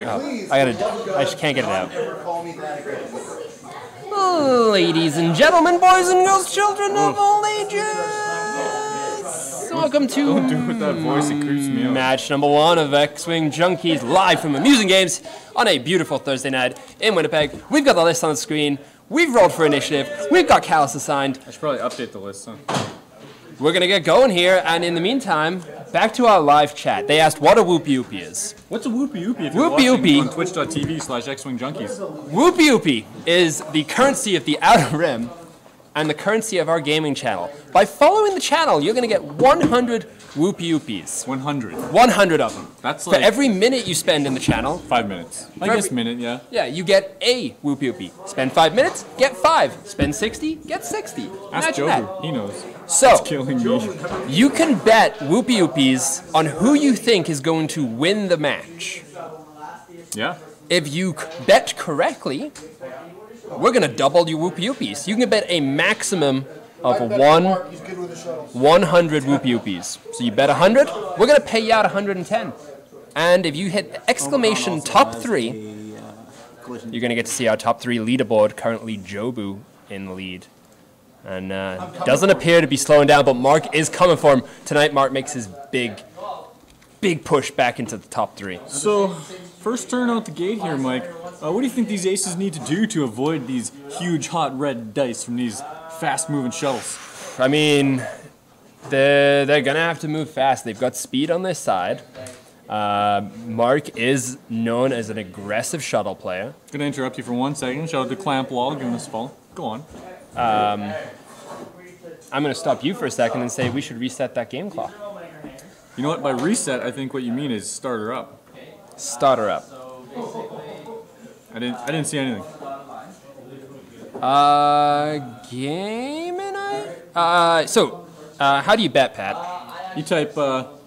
Oh, I just can't get it out. Ladies and gentlemen, boys and girls, children of all ages, welcome to Don't do it with that voice, it creeps me out. match number 1 of X-Wing Junkies live from Amusing Games on a beautiful Thursday night in Winnipeg. We've got the list on the screen. We've rolled for initiative. We've got Callus assigned. I should probably update the list, huh? We're going to get going here, and in the meantime, back to our live chat. They asked what a whoopie whoopie is. What's a whoopie whoopie if you're Whoopie watching whoopie. on twitch.tv/xwingjunkies? Whoopie whoopie is the currency of the Outer Rim and the currency of our gaming channel. By following the channel, you're going to get 100 whoopie whoopies. 100. 100 of them. That's For like every minute you spend in the channel, 5 minutes. I guess minute, yeah. yeah, you get a whoopie whoopie. Spend 5 minutes, get 5. Spend 60, get 60. Ask Imagine that. Joker. He knows. So, It's killing me. you can bet whoopie whoopies on who you think is going to win the match. Yeah? If you bet correctly, we're going to double your whoopie whoopies. You can bet a maximum of 100 whoopie whoopies. So you bet 100, we're going to pay you out 110. And if you hit exclamation top 3, you're going to get to see our top 3 leaderboard. Currently Jobu in the lead. And doesn't appear to be slowing down, but Mark is coming for him. Tonight Mark makes his big push back into the top 3. So, first turn out the gate here, Mike. What do you think these aces need to do to avoid these huge hot red dice from these fast-moving shuttles? I mean, they're going to have to move fast. They've got speed on their side. Mark is known as an aggressive shuttle player. Gonna interrupt you for 1 second. Shout out to Clamp Wall, giving us a follow. Go on. I'm going to stop you for a second and say we should reset that game clock. You know what? By reset, I think what you mean is start her up. Start her up. I didn't see anything. Game and how do you bet, Pat? You type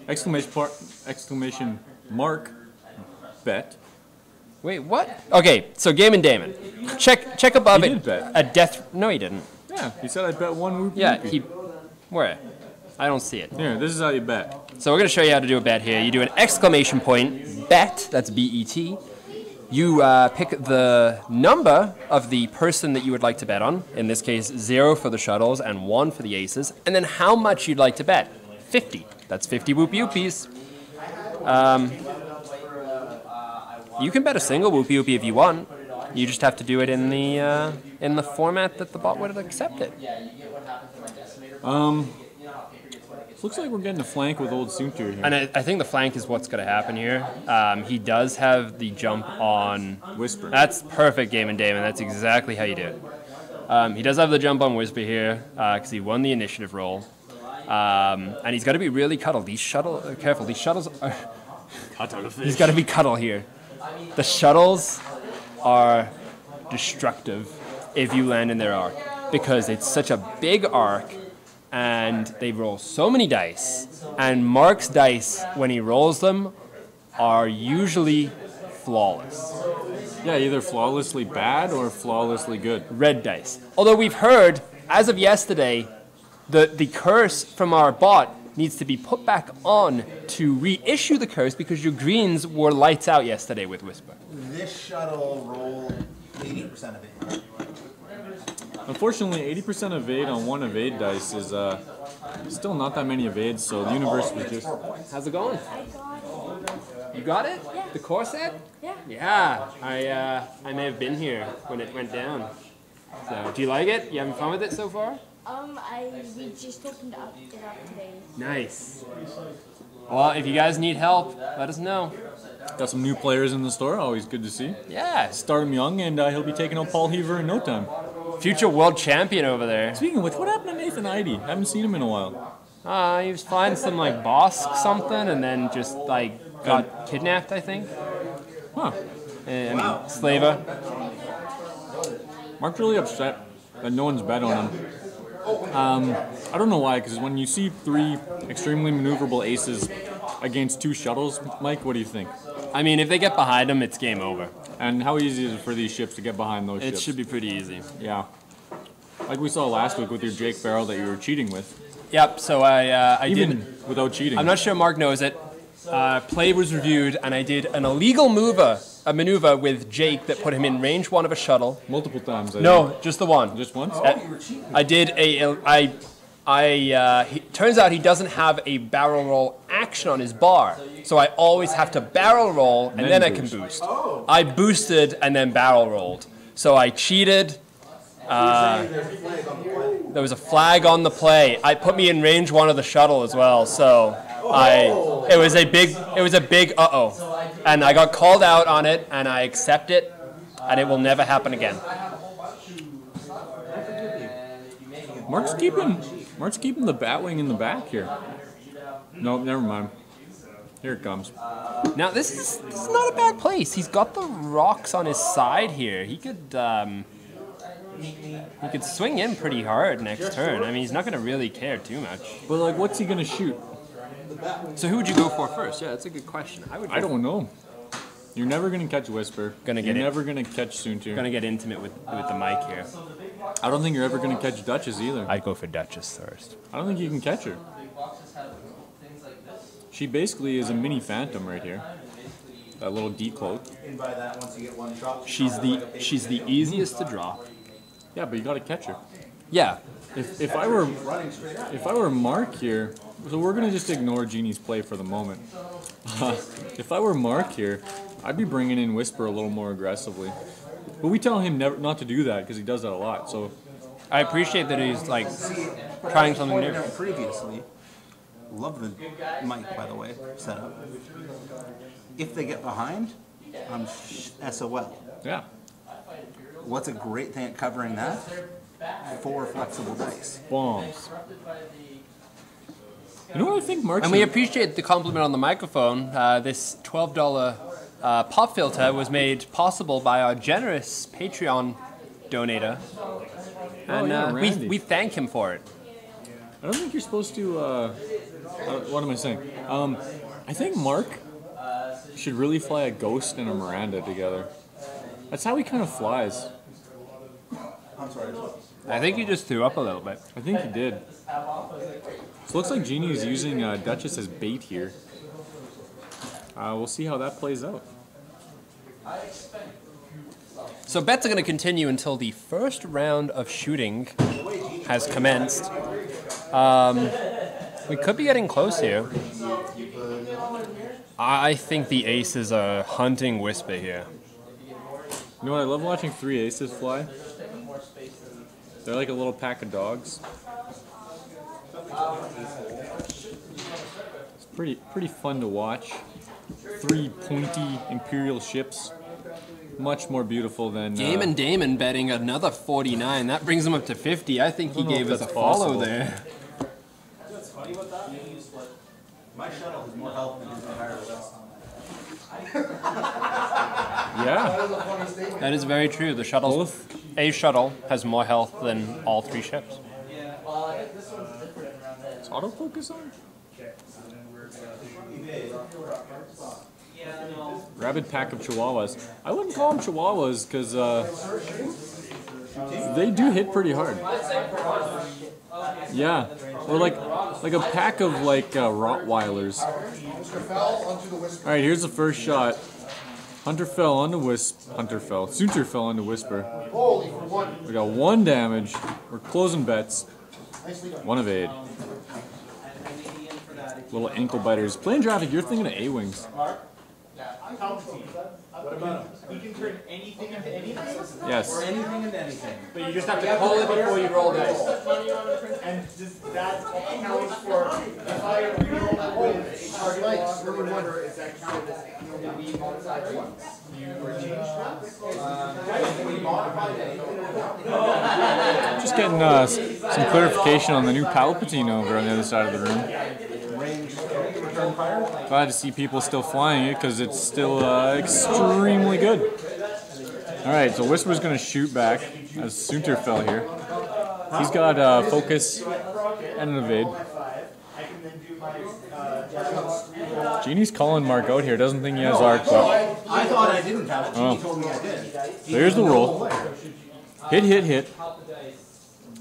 exclamation mark bet. Wait, what? Okay, so Game and Damon. Check above He it. did bet. A death. No, he didn't. Yeah, he said I bet 1 whoopie. Yeah, whoopie. Where? I don't see it. Here, this is how you bet. So we're going to show you how to do a bet here. You do an exclamation point, bet, that's B-E-T. You pick the number of the person that you would like to bet on. In this case, 0 for the shuttles and 1 for the aces. And then how much you'd like to bet. 50. That's 50 whoopie whoopies. You can bet a single whoopie whoopie if you want. You just have to do it in the format that the bot would accept it. Looks like we're getting a flank with old Soontir here. And I think the flank is what's going to happen here. He does have the jump on Whisper. That's perfect, Game and Damon. That's exactly how you do it. He does have the jump on Whisper here because he won the initiative roll. And he's got to be really cuddle. Careful, these shuttles are... He's got to be cuddle here. The shuttles are destructive if you land in their arc because it's such a big arc and they roll so many dice, and Mark's dice, when he rolls them, are usually flawless. Yeah, either flawlessly bad or flawlessly good. Red dice. Although we've heard, as of yesterday, the curse from our bot needs to be put back on to reissue the curse because your greens were lights out yesterday with Whisper. This shuttle rolled 80% of it. Unfortunately, 80% evade on 1 evade dice is still not that many evades, so the universe was just... How's it going? You got it? Yeah. The core set? Yeah. Yeah, I may have been here when it went down. So, do you like it? You having fun with it so far? We just opened it up today. Nice. Well, if you guys need help, let us know. Got some new players in the store, always good to see. Yeah. Start him young, and he'll be taking out Paul Heaver in no time. Future world champion over there. Speaking of which, what happened to Nathan Idy? Haven't seen him in a while. He was flying some like boss something and then just like got kidnapped, I think. Huh. I mean, slaver. Mark's really upset that no one's bet on him. I don't know why, because when you see 3 extremely maneuverable aces against 2 shuttles, Mike, what do you think? I mean, if they get behind them, it's game over. And how easy is it for these ships to get behind those ships? It should be pretty easy. Yeah. Like we saw last week with your Jake Farrell that you were cheating with. Yep, so I Even did... without cheating. I'm not sure Mark knows it. Play was reviewed, and I did an illegal mover a maneuver with Jake that put him in range 1 of a shuttle. Multiple times. No, just the one. Just once? I did turns out he doesn't have a barrel roll action on his bar, so I always have to barrel roll and then I can boost. I boosted and then barrel rolled, so I cheated. There was a flag on the play. I put me in range 1 of the shuttle as well, so it was a big uh-oh, and I got called out on it, and I accept it, and it will never happen again. Mark's keeping the Batwing in the back here. Nope, never mind. Here it comes. Now this is not a bad place. He's got the rocks on his side here. He could swing in pretty hard next turn. I mean, he's not going to really care too much. But like, what's he gonna shoot? So who would you go for first? Yeah, that's a good question. I don't know. You're never gonna catch Whisper. You're never gonna catch Soontir. Gonna get intimate with the mic here. I don't think you're ever gonna catch Duchess either. I'd go for Duchess first. I don't think you can catch her. She basically is a mini Phantom right here. That little decloak. She's the easiest to drop. Yeah, but you gotta catch her. Yeah. If I were Mark here, so we're gonna just ignore Genie's play for the moment. If I were Mark here, I'd be bringing in Whisper a little more aggressively. But we tell him not to do that because he does that a lot. So I appreciate that he's like trying something new. Previously, love the mic, by the way, setup. If they get behind, I'm SOL. yeah, What's a great thing at covering that? 4 flexible dice. bombs. You know what I think, Mark? And we appreciate the compliment on the microphone. This $12 pop filter was made possible by our generous Patreon donator. And yeah, Randy. we thank him for it. I don't think you're supposed to. What am I saying? I think Mark should really fly a Ghost and a Miranda together. That's how he kind of flies. I think he just threw up a little bit. I think he did. So it looks like Genie is using Duchess as bait here. We'll see how that plays out. So bets are going to continue until the first round of shooting has commenced. We could be getting close here. I think the aces are hunting Whisper here. You know what? I love watching 3 aces fly. They're like a little pack of dogs. It's pretty fun to watch. 3 pointy Imperial ships. Much more beautiful than... Damon betting another 49. That brings him up to 50. I think he gave us a follow there. What's funny about that? My shuttle has more health than his entire list. Yeah. That is very true. The shuttle, a shuttle, has more health than all 3 ships. Is autofocus on? Rabid pack of Chihuahuas. I wouldn't call them Chihuahuas because they do hit pretty hard. Yeah, or like a pack of like Rottweilers. All right, here's the first shot. Hunter fell onto Wisp. Hunter fell. Soontir fell onto Whisper. We got 1 damage. We're closing bets. 1 evade. Little ankle biters. Playing traffic, you're thinking of A-wings. He can turn anything into anything? Yes. Or anything into anything. But you just have to call it before you roll dice. And does that count for if I reroll with a target loss or whatever, is that counted as it can only be modified once? You were changed once? Just getting some clarification on the new Palpatine over on the other side of the room. Glad to see people still flying it because it's still extremely good. Alright, so Whisper's going to shoot back as Soontir fell here. He's got focus and an evade. Genie's calling Mark out here. Doesn't think he has arc, but... I thought I didn't have it. Genie told me I did. So here's the roll. Hit, hit, hit.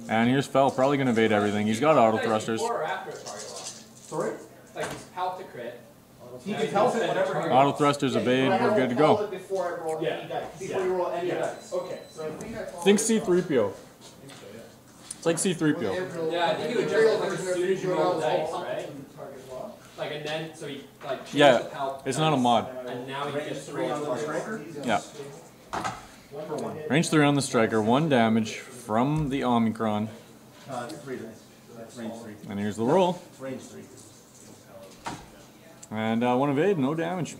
And here's Fell. Probably going to evade everything. He's got auto thrusters. Sorry? Like he's palp to crit. He can tell it whatever he Auto wants. thrusters obeyed. We're good to go. Before I roll any dice. Before you roll any dice. Okay. So I think I Think C-3PO. It's like C-3PO. Yeah, I think you would just like as soon as you roll the dice, right? Like and then so he like changed Yeah, the palp it's not a mod. and now he gets to roll the Striker? Yeah. Range 3 on the striker, 1 damage from the Omicron. 3 dice. Range 3. And here's the roll. Range 3. And 1 evade, no damage.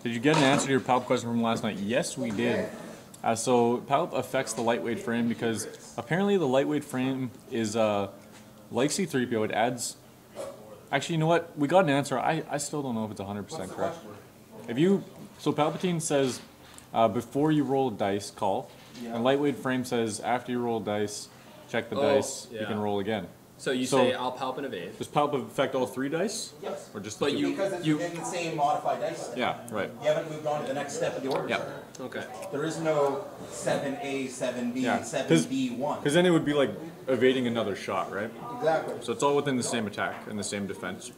Did you get an answer to your palp question from last night? Yes, we did. So palp affects the lightweight frame because apparently the lightweight frame is like C-3PO. It adds. Actually, you know what? We got an answer. I still don't know if it's 100% correct. If you so Palpatine says before you roll a dice, call, and lightweight frame says after you roll a dice, check the dice. You yeah. can roll again. So you So- say I'll palp and evade. Does palp affect all 3 dice? Yes. Or just the But 2? you- Because it's within the same modified dice set. Yeah, right. You haven't moved on to the next step of the order. Yeah. chart. Okay. There is no 7A, 7B, Yeah. 7B1. Because then it would be like evading another shot, right? Exactly. So it's all within the same attack and the same defense.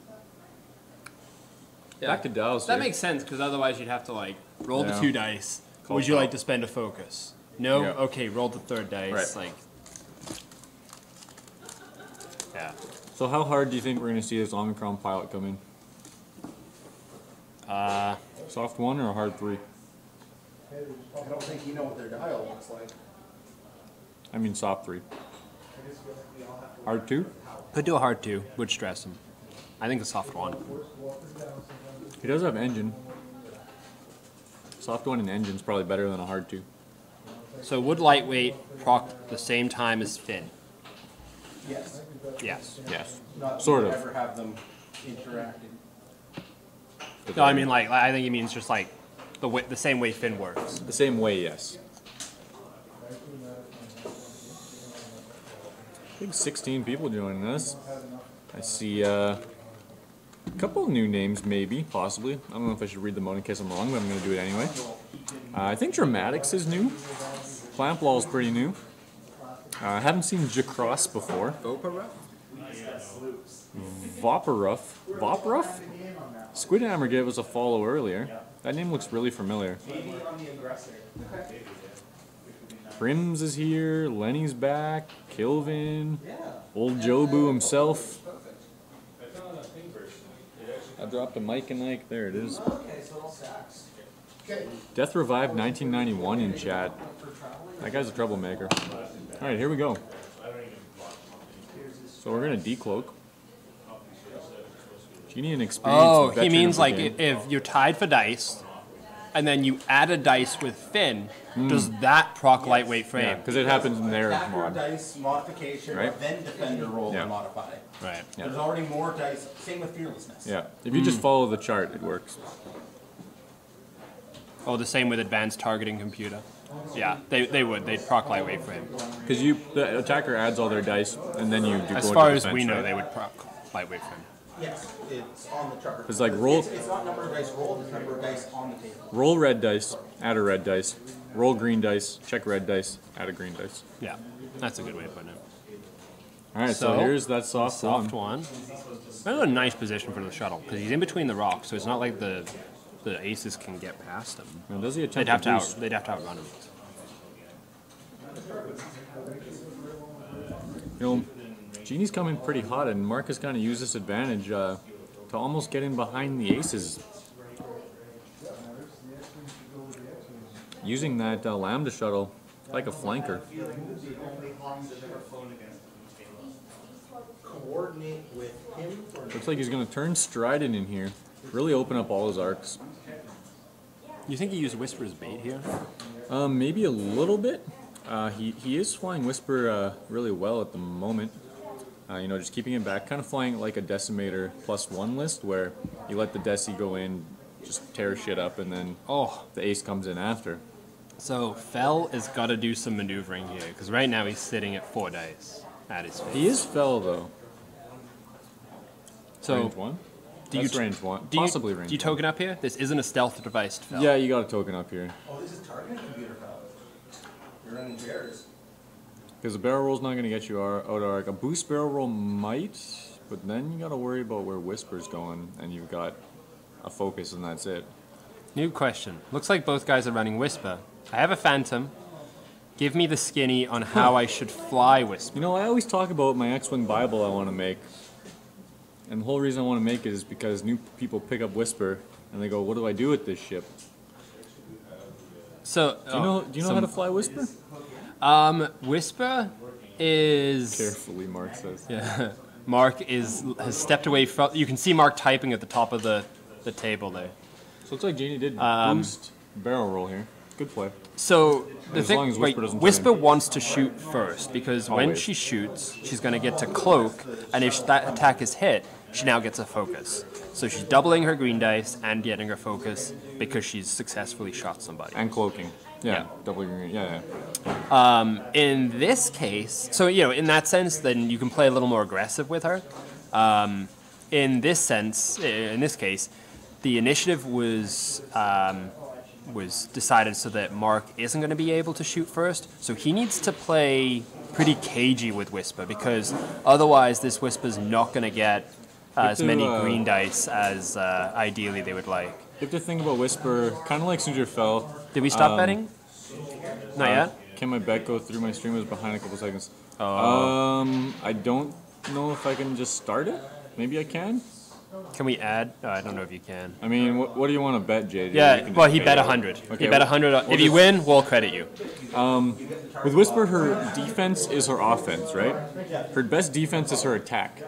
Yeah. Back to Dallas. That here. makes sense because otherwise you'd have to like roll Yeah. the 2 dice. Call Would you like palp. to spend a focus? No. Yeah. Okay. Roll the 3rd dice. Right. Like. Yeah. So how hard do you think we're going to see this Omicron pilot come in? Soft 1 or a hard 3? I don't think you know what their dial looks like. I mean soft 3. Hard 2? Could do a hard 2. Would stress him. I think a soft 1. He does have engine. Soft 1 and engine's probably better than a hard 2. So would lightweight proc the same time as Finn? Yes. Yes. Yes. Not Sort to of. ever have them interacting. No, I mean like I think he means just like the same way Finn works. The same way, yes. I think 16 people joining us. I see a couple new names, maybe, possibly. I don't know if I should read them out in case I'm wrong, but I'm going to do it anyway. I think Dramatics is new. Clamplaw's pretty new. I haven't seen Jacross before. Vopruff? Squidhammer gave us a follow earlier. That name looks really familiar. Prims is here, Lenny's back, Kilvin, old Jobu himself. I dropped a mic and Ike, there it is. Death Revived 1991 in chat. That guy's a troublemaker. Alright, here we go. So we're gonna decloak. Genie and experience. Oh, he veteran means of the like game. if you're tied for dice, and then you add a dice with Finn, does that proc lightweight frame? Because it happens in their Factor mod. dice modification, Right. then defender roll Yeah. and modify. Right. Yeah. There's already more dice. Same with fearlessness. Yeah, if you just follow the chart, it works. Oh, the same with advanced targeting computer. Yeah, they would. They'd proc lightweight frame. Because the attacker adds all their dice, and then you do As go far into as defense, we know, right? they would proc lightweight frame. Yes, it's on the chart. It's like roll- It's not number of dice rolled, it's number of dice on the table. Roll red dice, add a red dice. Roll green dice, check red dice, add a green dice. Yeah, that's a good way of putting it. All right, so So, here's that soft Soft one. one. That's a nice position for the shuttle because he's in between the rocks, so it's not like the aces can get past him. Now, does he They'd attempt have to to boost? they'd have to outrun him. You know, Genie's coming pretty hot, and Marcus kind of used this advantage to almost get in behind the aces. Using that Lambda shuttle like a flanker. Coordinate with him for Looks like he's going to turn Strident in here. Really open up all his arcs. You think he used Whisper as bait here? Maybe a little bit. He is flying Whisper really well at the moment. You know, just keeping it back, kind of flying like a Decimator +1 list, where you let the Deci go in, just tear shit up, and then the ace comes in after. So Fell has got to do some maneuvering here because right now he's sitting at 4 dice at his face. He is Fell though. So Range 1? do That's you range 1. do you, Possibly range do you 1. token up here? This isn't a stealth device Fell. Yeah, you got a token up here. Oh, this is targeting computer file. You're running bears. Because a barrel roll's not going to get you out of arc. A boost barrel roll might, But then you gotta worry about where Whisper's going, and you've got a focus, and that's it. New question. Looks like both guys are running Whisper. I have a Phantom. Give me the skinny on how I should fly Whisper. You know, I always talk about my X-Wing Bible I want to make. And the whole reason I want to make it is because new people pick up Whisper, and they go, what do I do with this ship? So, Do you know how to fly Whisper? Whisper is... Carefully, Mark says. Yeah. Mark has stepped away from... You can see Mark typing at the top of the table there. So it's like Jeannie did boost barrel roll here. Good play. So the As thing, long as Whisper doesn't Whisper turn in. wants to shoot first because when Always. she shoots, she's going to get to cloak, and if that attack is hit, she now gets a focus. So she's doubling her green dice and getting her focus because she's successfully shot somebody. And cloaking. Yeah, Yeah. double green. Yeah. In this case, so in that sense, then you can play a little more aggressive with her. In this case, the initiative was decided so that Mark isn't going to be able to shoot first. So he needs to play pretty cagey with Whisper because otherwise this Whisper's not going to get as many green dice as ideally they would like. You have to think about Whisper, kind of like Soontir fell. Did we stop betting? Not yet? Can my bet go through? My stream was behind a couple seconds. Oh. I don't know if I can just start it. Maybe I can. Can we add? Oh, I don't know if you can. I mean, what do you want to bet, JJ? You Yeah, can well, just he pay bet it. 100. Okay, He bet 100. If you win, we'll credit you. With Whisper, her defense is her offense, right? Her best defense is her attack.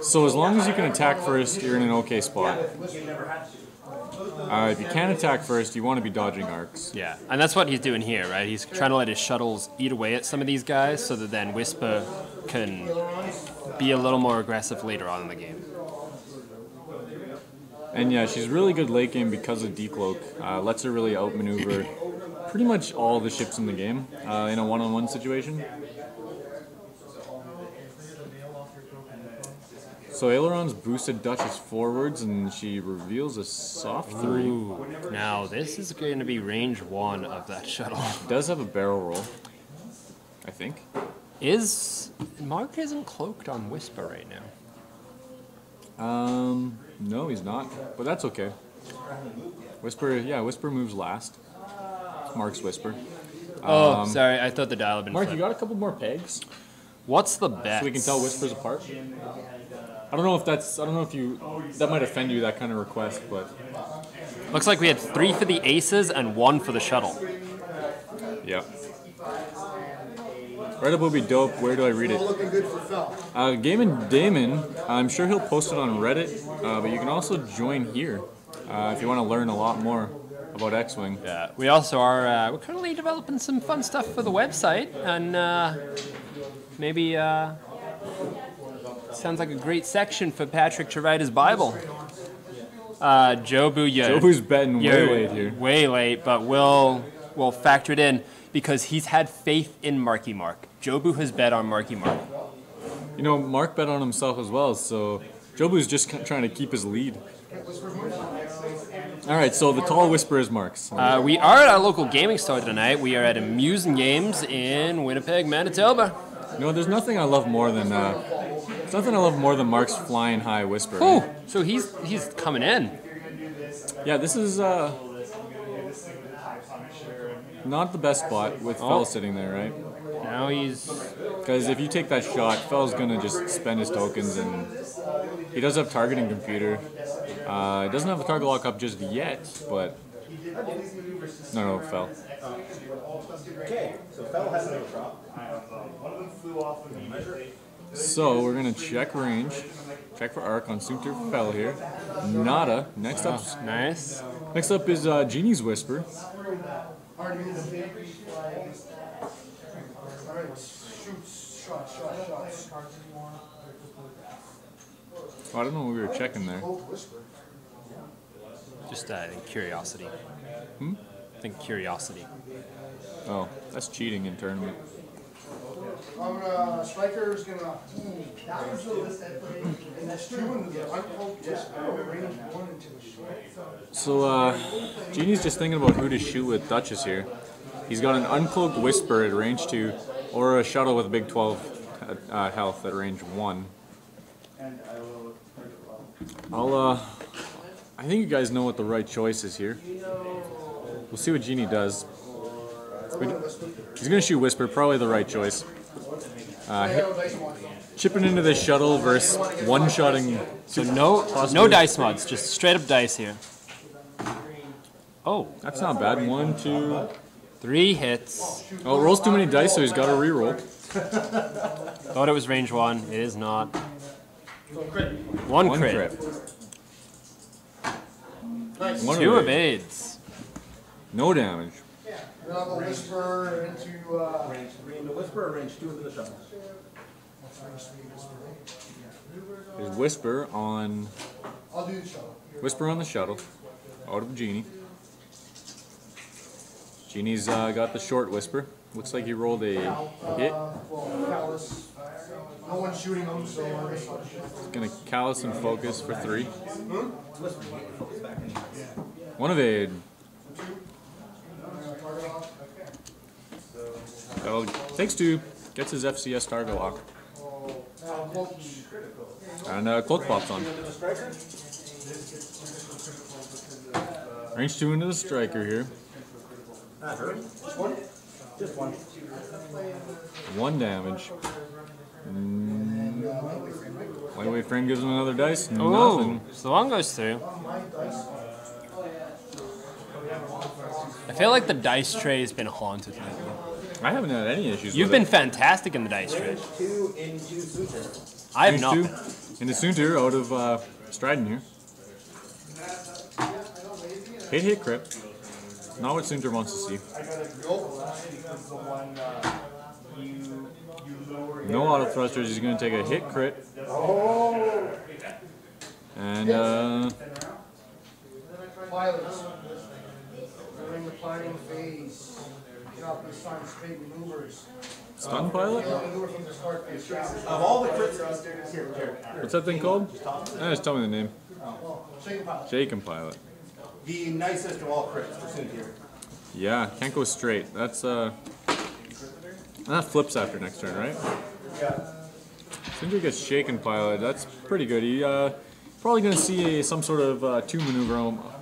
So as long as you can attack first, you're in an okay spot. If you can't attack first, you want to be dodging arcs. Yeah, and that's what he's doing here, right? He's trying to let his shuttles eat away at some of these guys so that then Whisper can be a little more aggressive later on in the game. And yeah, she's really good late game because of decloak. Lets her really outmaneuver pretty much all the ships in the game in a one-on-one situation. So Aileron's boosted Duchess forwards, and she reveals a soft 3. Ooh, now this is going to be range 1 of that shuttle. Does have a barrel roll, I think. Mark isn't cloaked on Whisper right now. No, he's not, but that's okay. Whisper moves last. Mark's Whisper. Sorry, I thought the dial had been Mark, flipped. you got a couple more pegs, What's the bet? so we can tell Whispers apart. I don't know if that might offend you, that kind of request, but Looks like we had 3 for the aces and 1 for the shuttle. yeah. Write-up will be dope. Where do I read it? Looking good for Fel. Game and Damon, I'm sure he'll post it on Reddit, but you can also join here if you want to learn a lot more about X-Wing. Yeah, we also are we're currently developing some fun stuff for the website, and maybe sounds like a great section for Patrick to write his Bible. Jobu, Jobu's betting way late here. Way late, but we'll factor it in because he's had faith in Marky Mark. Jobu has bet on Marky Mark. You know, Mark bet on himself as well, so Jobu's just trying to keep his lead. All right, so the tall Whisper is Mark's. We are at our local gaming store tonight. We are at Amusing Games in Winnipeg, Manitoba. You know, there's nothing I love more than Mark's flying high Whisper. Oh, Right? so he's coming in. Yeah, this is not the best spot with Fel sitting there, right? Now he's... Because if you take that shot, Fel's gonna just spend his tokens, and he does have targeting computer. He doesn't have a target lock up just yet, but no, Fel. Okay, so Fel has no drop. So we're gonna check range, check for arc on Soontir Fel here. Nada. Next up Nice. is Genie's Whisper. Alright, shoot, shot. Oh, I don't know what we were checking there. Just I think curiosity. I think curiosity. Oh, that's cheating in tournament. Striker's gonna. That was and that's true. And the uncloaked whisper range 1 into the shot. So Genie's just thinking about who to shoot with Duchess here. He's got an uncloaked Whisper at range 2, or a shuttle with a big 12 health at range 1. I think you guys know what the right choice is here. We'll see what Genie does. He's gonna shoot Whisper, probably the right choice. Chipping into this shuttle versus one-shotting. So no dice mods, just straight up dice here. Oh, That's not bad. 1, 2. 3 hits. Oh, rolls too many dice, so he's got to reroll. Thought it was range 1. It is not. One crit. One 2 evade. evades. No damage. Then I'll go Whisper into, Range 3 into Whisper or range 2 into the shuttle? There's Whisper on I'll do the shuttle. Whisper on the shuttle. Out of Genie. Genie's got the short Whisper. Looks like he rolled a hit. Well, Callus. No one's shooting him, so I guess I'll shoot. He's gonna callus and focus for 3. Whisper, focus back in. 1 evade. So takes 2. Gets his FCS target lock. And cloak pops on. Range 2 into the striker here. Just one. 1 damage. Lightweight frame gives him another dice. Oh, Nothing. so one goes through. I feel like the dice tray has been haunted lately. I haven't had any issues You've with been fantastic in the dice tray. 2 into Soontir. I have Range not. 2 been. into Soontir out of Stridon here. Hit crit. Not what Soontir wants to see. No auto thrusters. He's going to take a hit crit. And Pilots. During the planning phase. Cannot be assigned straight maneuvers. stun pilot. Maneuver from the start phase. Of all the crits, here. What's that thing called? Just tell me the name. Shaken pilot. Shaken pilot. The nicest of all crits for Soontir. Yeah, can't go straight. That's that flips after next turn, right? Soontir gets shaken pilot. That's pretty good. He probably gonna see some sort of 2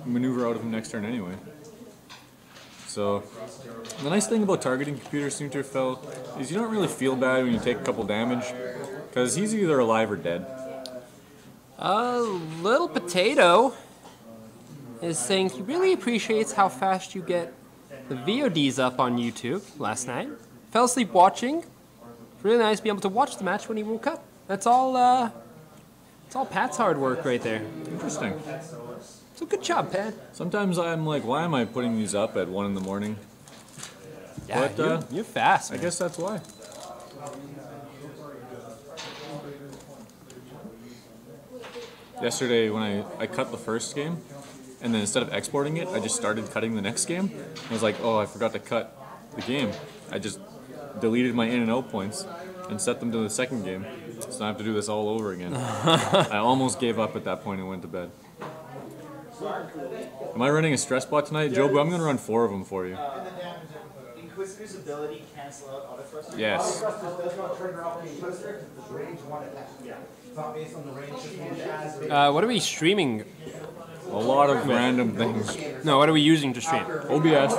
maneuver out of him next turn anyway. So the nice thing about targeting computer Soontir fell is you don't really feel bad when you take a couple damage because he's either alive or dead. Little Potato is saying he really appreciates how fast you get the VODs up on YouTube last night. Fell asleep watching. It's really nice to be able to watch the match when he woke up. That's all Pat's hard work right there. Interesting. So good job, Pat. Sometimes I'm like, why am I putting these up at 1 in the morning? Yeah, But, you're fast, I man. guess that's why. Yesterday when I cut the first game, and then instead of exporting it, I just started cutting the next game. I was like, oh, I forgot to cut the game. I just deleted my in and out points and set them to the second game. So I have to do this all over again. I almost gave up at that point and went to bed. Am I running a stress bot tonight? Jobu, I'm going to run 4 of them for you. Inquisitor's ability cancel out auto thrusters. Yes. Does not trigger off the Inquisitor. It's range 1 attack. Yeah. It's not based on the range. What are we streaming? A lot of random things. No, what are we using to stream? OBS,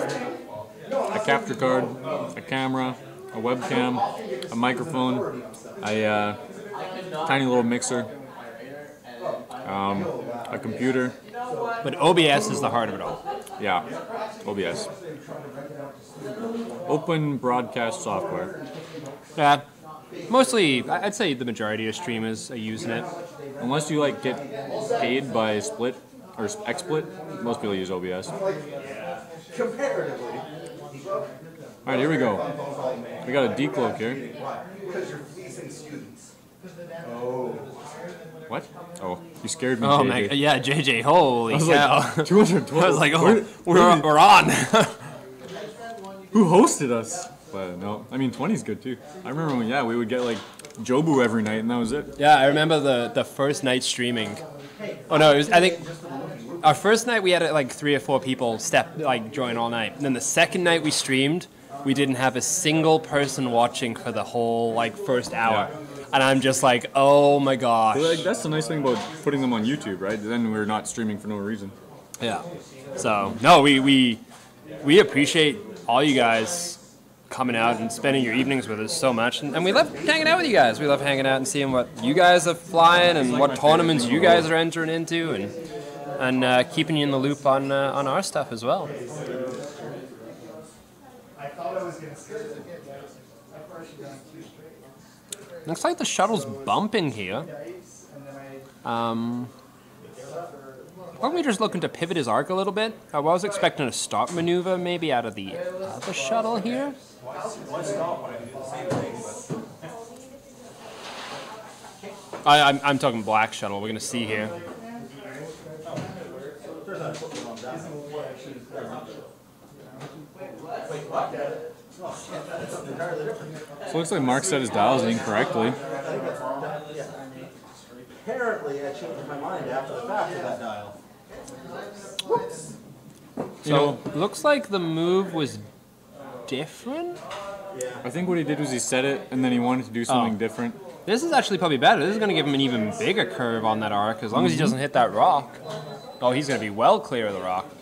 a capture card, a camera, a webcam, a microphone, a tiny little mixer, a computer. But OBS is the heart of it all. Yeah, OBS. Open broadcast software. Yeah, mostly, I'd say the majority of streamers are using it. Unless you like get paid by Split or XSplit, most people use OBS. Comparatively. All right, here we go. We got a decloak here. Because you're fleecing students. What? Oh, you scared me. Oh JJ. my god, yeah, JJ, holy I was cow. like, 212. I was like, oh, we're on. Who hosted us? But no, I mean 20's good too. I remember when we would get like Jobu every night and that was it. Yeah, I remember the first night streaming. Oh no, it was, I think our first night we had like 3 or 4 people join all night. And then the second night we streamed, we didn't have a single person watching for the whole first hour. Yeah. And I'm just like, oh my gosh. But, like, that's the nice thing about putting them on YouTube, right? Then we're not streaming for no reason. Yeah. So, no, we appreciate all you guys coming out and spending your evenings with us so much. And we love hanging out with you guys. We love hanging out and seeing what you guys are flying and what tournaments you guys are entering into and keeping you in the loop on our stuff as well. Looks like the shuttle's bumping here. Probably just looking to pivot his arc a little bit. I was expecting a stop maneuver maybe out of the other shuttle here. I'm talking black shuttle. We're going to see here. So it looks like Mark set his dials incorrectly. Apparently, I changed my mind after the fact of that dial. So, looks like the move was different. I think what he did was he set it, and then he wanted to do something different. This is actually probably better. This is going to give him an even bigger curve on that arc, as long as he doesn't hit that rock. Oh, he's going to be well clear of the rock.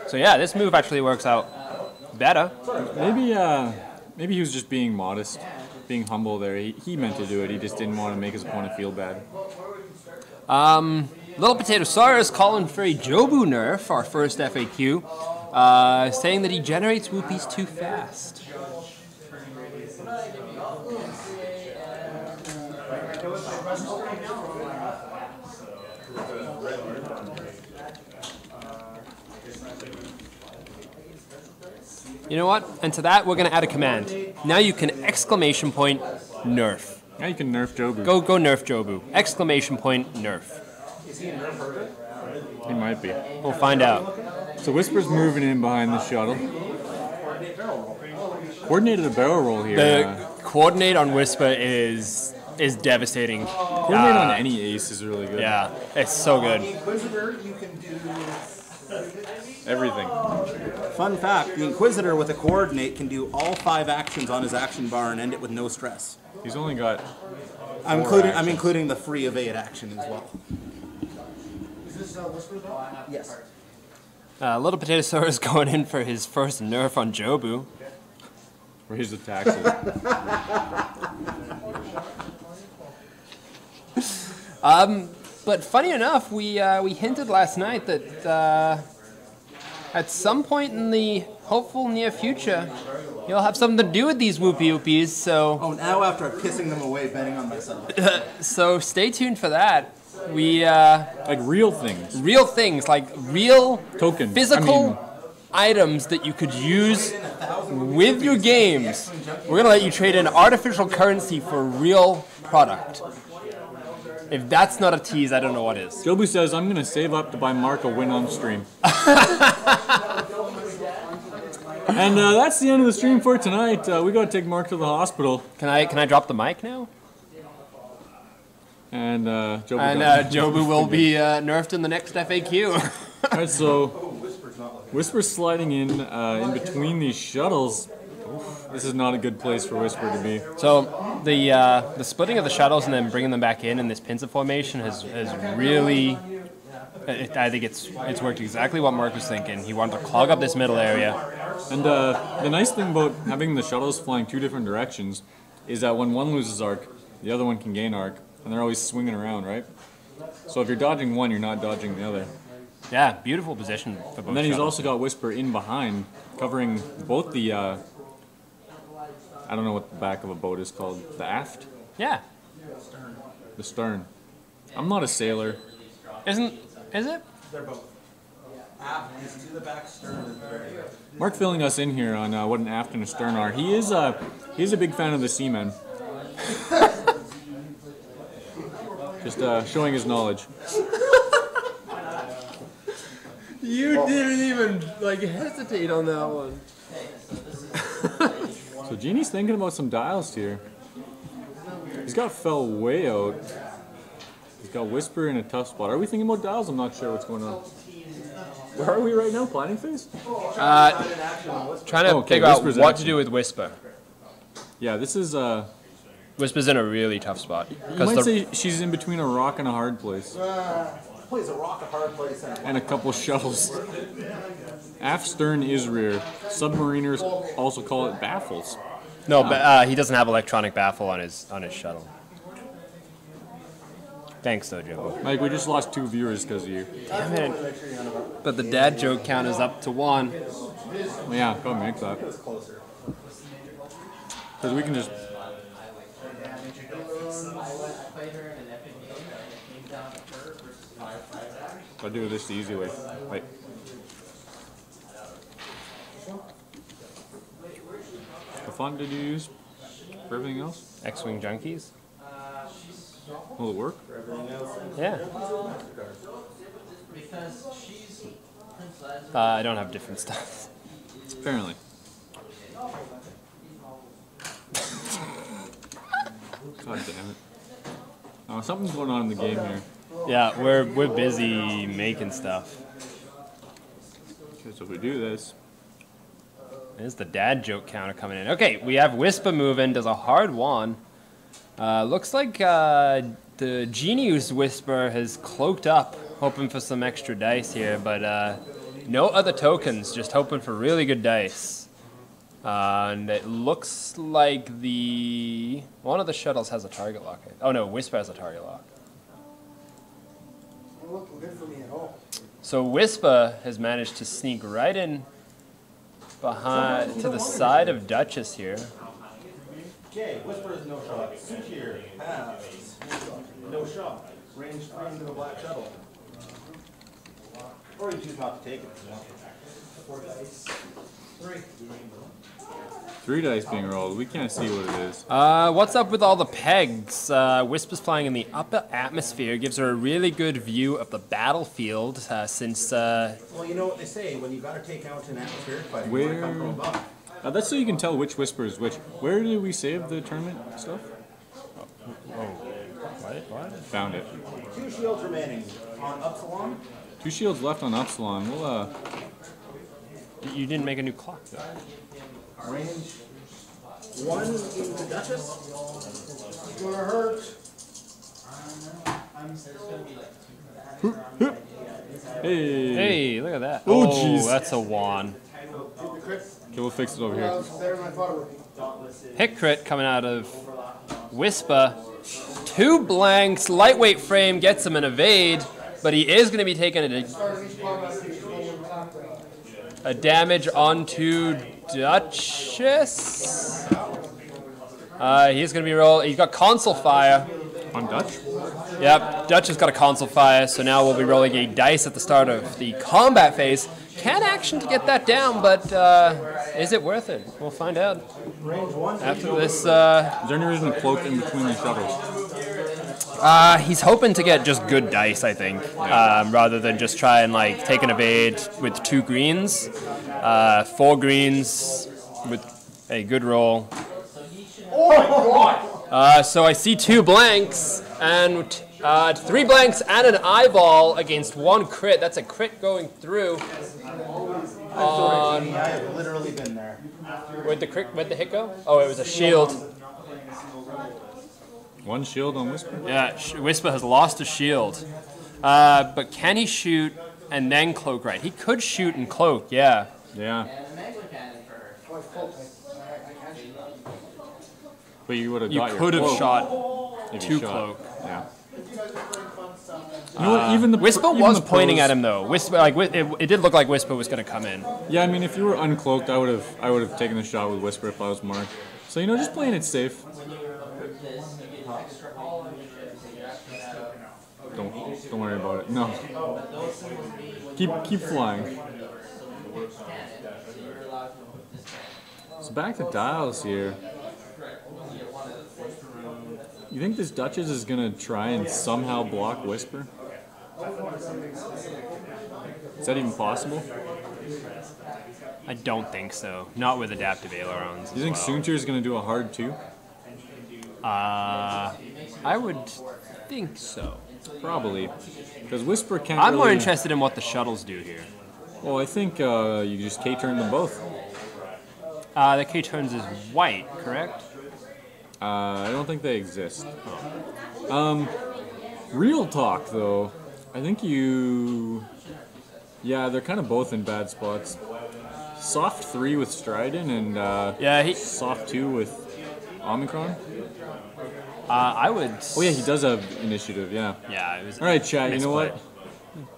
So yeah, this move actually works out better. Maybe he was just being modest, being humble there. He meant to do it. He just didn't want to make his opponent feel bad. Little Potato Saurus calling for a Jobu nerf, our first FAQ, saying that he generates whoopies too fast. You know what? And to that, we're going to add a command. Now you can exclamation point nerf. Now you can nerf Jobu. Go nerf Jobu. Exclamation point nerf. Is he a nerf hurter? He might be. We'll find out. So Whisper's moving in behind the shuttle. Coordinated a barrel roll here. The coordinate on Whisper is devastating. Coordinate on any ace is really good. Yeah, it's so good. Inquisitor, you can do Everything. Fun fact, the Inquisitor with a coordinate can do all 5 actions on his action bar and end it with no stress. He's only got I'm including the free evade action as well. Is this Whisper though? Yes. Little Potato Saurus going in for his first nerf on Jobu. raise the taxes. But funny enough, we hinted last night that at some point in the hopeful near future, you'll have something to do with these whoopie whoopies. So Oh, now after I'm pissing them away, betting on myself. so stay tuned for that. We Like real things. real things like real Tokens. physical items that you could use with your games. We're gonna let you trade in artificial currency for real product. If that's not a tease, I don't know what is. Jobu says, I'm going to save up to buy Mark a win on stream. And that's the end of the stream for tonight. We got to take Mark to the hospital. Can I drop the mic now? And Jobu And Jobu will be nerfed in the next FAQ. Alright, so Whisper's sliding in between these shuttles. Oof, this is not a good place for Whisper to be. So the splitting of the shuttles and then bringing them back in this pincer formation has really, I think it's worked exactly what Mark was thinking. He wanted to clog up this middle area. And the nice thing about having the shuttles flying 2 different directions is that when one loses arc, the other one can gain arc, and they're always swinging around, right? So if you're dodging one, you're not dodging the other. Yeah, beautiful position for both And then he's shuttles. also got Whisper in behind, covering both the, I don't know what the back of a boat is called, the aft? Yeah, The stern. I'm not a sailor. is it? They're both. Aft is to the back, stern is very good. Mark filling us in here on what an aft and a stern are. He's a big fan of the seamen. Just showing his knowledge. You didn't even hesitate on that one. So Genie's thinking about some dials here. He's got Fell way out. He's got Whisper in a tough spot. Are we thinking about dials? I'm not sure what's going on. Where are we right now? Planning phase? Trying to Okay, figure out Whisper's what action. to do with Whisper. Yeah, this is Wispa's in a really tough spot. You might say she's in between a rock and a hard place. Plays a rock, a hard place, And a couple shuttles. Aft stern is rear. Submariners also call it baffles. No, but he doesn't have electronic baffle on his shuttle. Thanks, though, Jimbo. Mike, we just lost 2 viewers because of you. Damn it. But the dad joke count is up to 1. Well, yeah, go make that. Because we can just... I'll do this the easy way. Wait. What font did you use for everything else? X-Wing Junkies? Will it work? Yeah. I don't have different stuff. Apparently. God damn it. Oh, something's going on in the game here. Yeah, we're busy making stuff. Okay, so if we do this... There's the dad joke counter coming in. Okay, we have Wispa moving, does a hard one. Looks like the Genius Whisper has cloaked up, hoping for some extra dice here, but no other tokens, just hoping for really good dice. And it looks like one of the shuttles has a target lock. Oh no, Whisper has a target lock. Not looking good for me at all. So Wispa has managed to sneak right in behind to the side of Duchess here. Okay, Whisper is no shot. Soontir has no shot. Range 3 into the black shuttle. Or you choose not to take it. 4 dice. 3 dice being rolled. We can't see what it is. What's up with all the pegs? Wispa's flying in the upper atmosphere, gives her a really good view of the battlefield since... Well, you know what they say, when you gotta take out an atmospheric fighter, you wanna come from above. That's so you can tell which Whisper is which. Where did we save the tournament stuff? What? Found it. 2 shields remaining on Upsilon. 2 shields left on Upsilon. We'll, You didn't make a new clock, though. Range 1 into Duchess. It's gonna hurt. Hey! Hey, look at that. Oh, jeez. That's a wand. Okay, we'll fix it over here. Better than I thought it would be. Hit crit coming out of Wispa. 2 blanks, lightweight frame gets him an evade, but he is going to be taking a damage onto Duchess. He's going to be rolling. He's got console fire. On Dutch? Yep, Dutch has got a console fire, so now we'll be rolling a dice at the start of the combat phase. Can action to get that down, but is it worth it? We'll find out after this. Is there any reason to cloak in between the shuttles? He's hoping to get just good dice, I think, rather than just try and like take an evade with 2 greens. 4 greens with a good roll. Oh my god! So I see 2 blanks and 3 blanks and an eyeball against 1 crit. That's a crit going through. I have literally been there. Where'd the hit go? Oh, it was a shield. 1 shield on Whisper? Yeah, Wispa has lost a shield. But can he shoot and then cloak right? He could shoot and cloak, yeah. Yeah. But you would have You got could your have cloak. shot If 2 you shot. cloak. Yeah. You know what, even the Wispa even was the pointing pros- at him though. Wispa, like it did look like Wispa was going to come in. Yeah, I mean, if you were uncloaked, I would have taken the shot with Whisper if I was Mark. So you know, just playing it safe. Don't worry about it. No. Keep flying. So back to dials here. You think this Duchess is gonna try and somehow block Whisper? Is that even possible? I don't think so. Not with adaptive ailerons. Do you think Soontir is gonna do a hard 2? I would think so. Probably, because Whisper can't. I'm more really- interested in what the shuttles do here. Well, I think you just K-turn them both. The K turns is white, correct? I don't think they exist. Real talk, though. I think you... Yeah, they're kind of both in bad spots. Soft 3 with Strident and Yeah, soft 2 with Omicron. I would. Oh yeah, he does have initiative, yeah. Yeah, it was. All right, chat, you know misplay. what?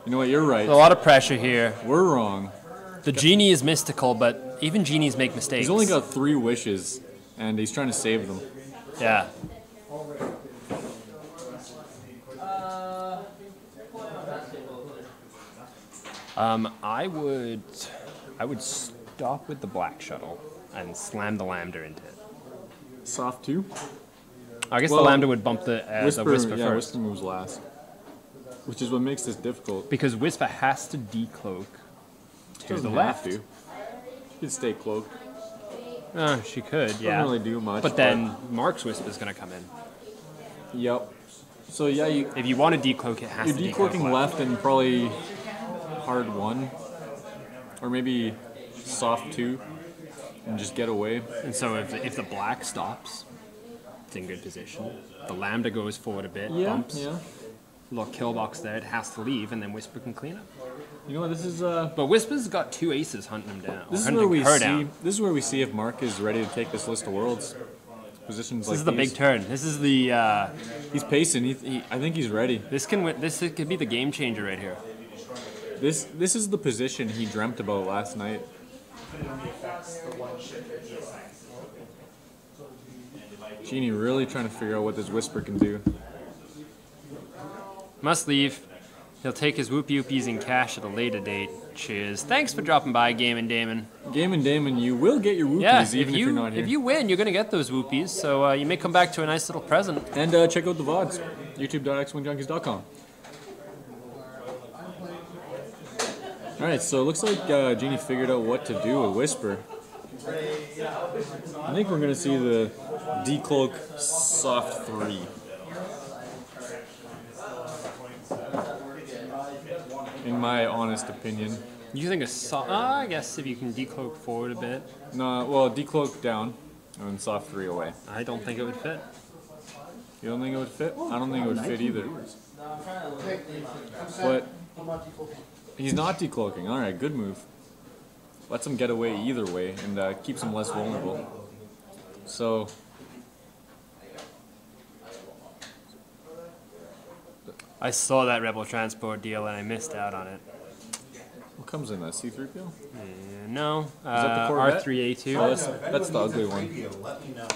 You know what, you're right. A lot of pressure here. We're wrong. The genie is mystical, but even genies make mistakes. He's only got 3 wishes, and he's trying to save them. Yeah. I would stop with the black shuttle and slam the Lambda into it. Soft 2? I guess Well, the Lambda would bump the Whisper yeah, first. Whisper moves last. Which is what makes this difficult. Because Whisper has to decloak to the Doesn't left. have to. You can stay cloaked. She could, yeah. Doesn't really do much. But then Mark's Whisper is going to come in. Yep. So yeah, If you want to decloak, it has you're to decloak decloaking left and probably hard 1. Or maybe soft 2. And just get away. And so if the black stops, it's in good position. The Lambda goes forward a bit, bumps. Yeah. Little kill box there, it has to leave, and then Whisper can clean up. You know what, this is But Whisper's got 2 aces hunting him down. This is hunting where we her see. down. This is where we see if Mark is ready to take this list of worlds. Positions like This is the big turn. This is the. He's pacing. I think he's ready. This can win. This could be the game changer right here. This is the position he dreamt about last night. Genie really trying to figure out what this Whisper can do. Must leave. He'll take his whoopie whoopies in cash at a later date. Cheers. Thanks for dropping by, Game and Damon. Game and Damon, you will get your whoopies Yeah, even if you're not here. if you win, you're gonna get those whoopies. So you may come back to a nice little present. And check out the VODs. YouTube.xwingjunkies.com. Alright, so it looks like Genie figured out what to do with Whisper. I think we're going to see the decloak soft 3. In my honest opinion. You think I guess if you can decloak forward a bit. No, well, decloak down and then soft 3 away. I don't think it would fit. You don't think it would fit? I don't think it would fit either. But he's not decloaking. Alright, good move. Lets him get away either way and keeps him less vulnerable. So I saw that Rebel Transport deal and I missed out on it. what comes in that? C-3PO? No, that the Corvette? R3A2. Oh, that's the ugly one.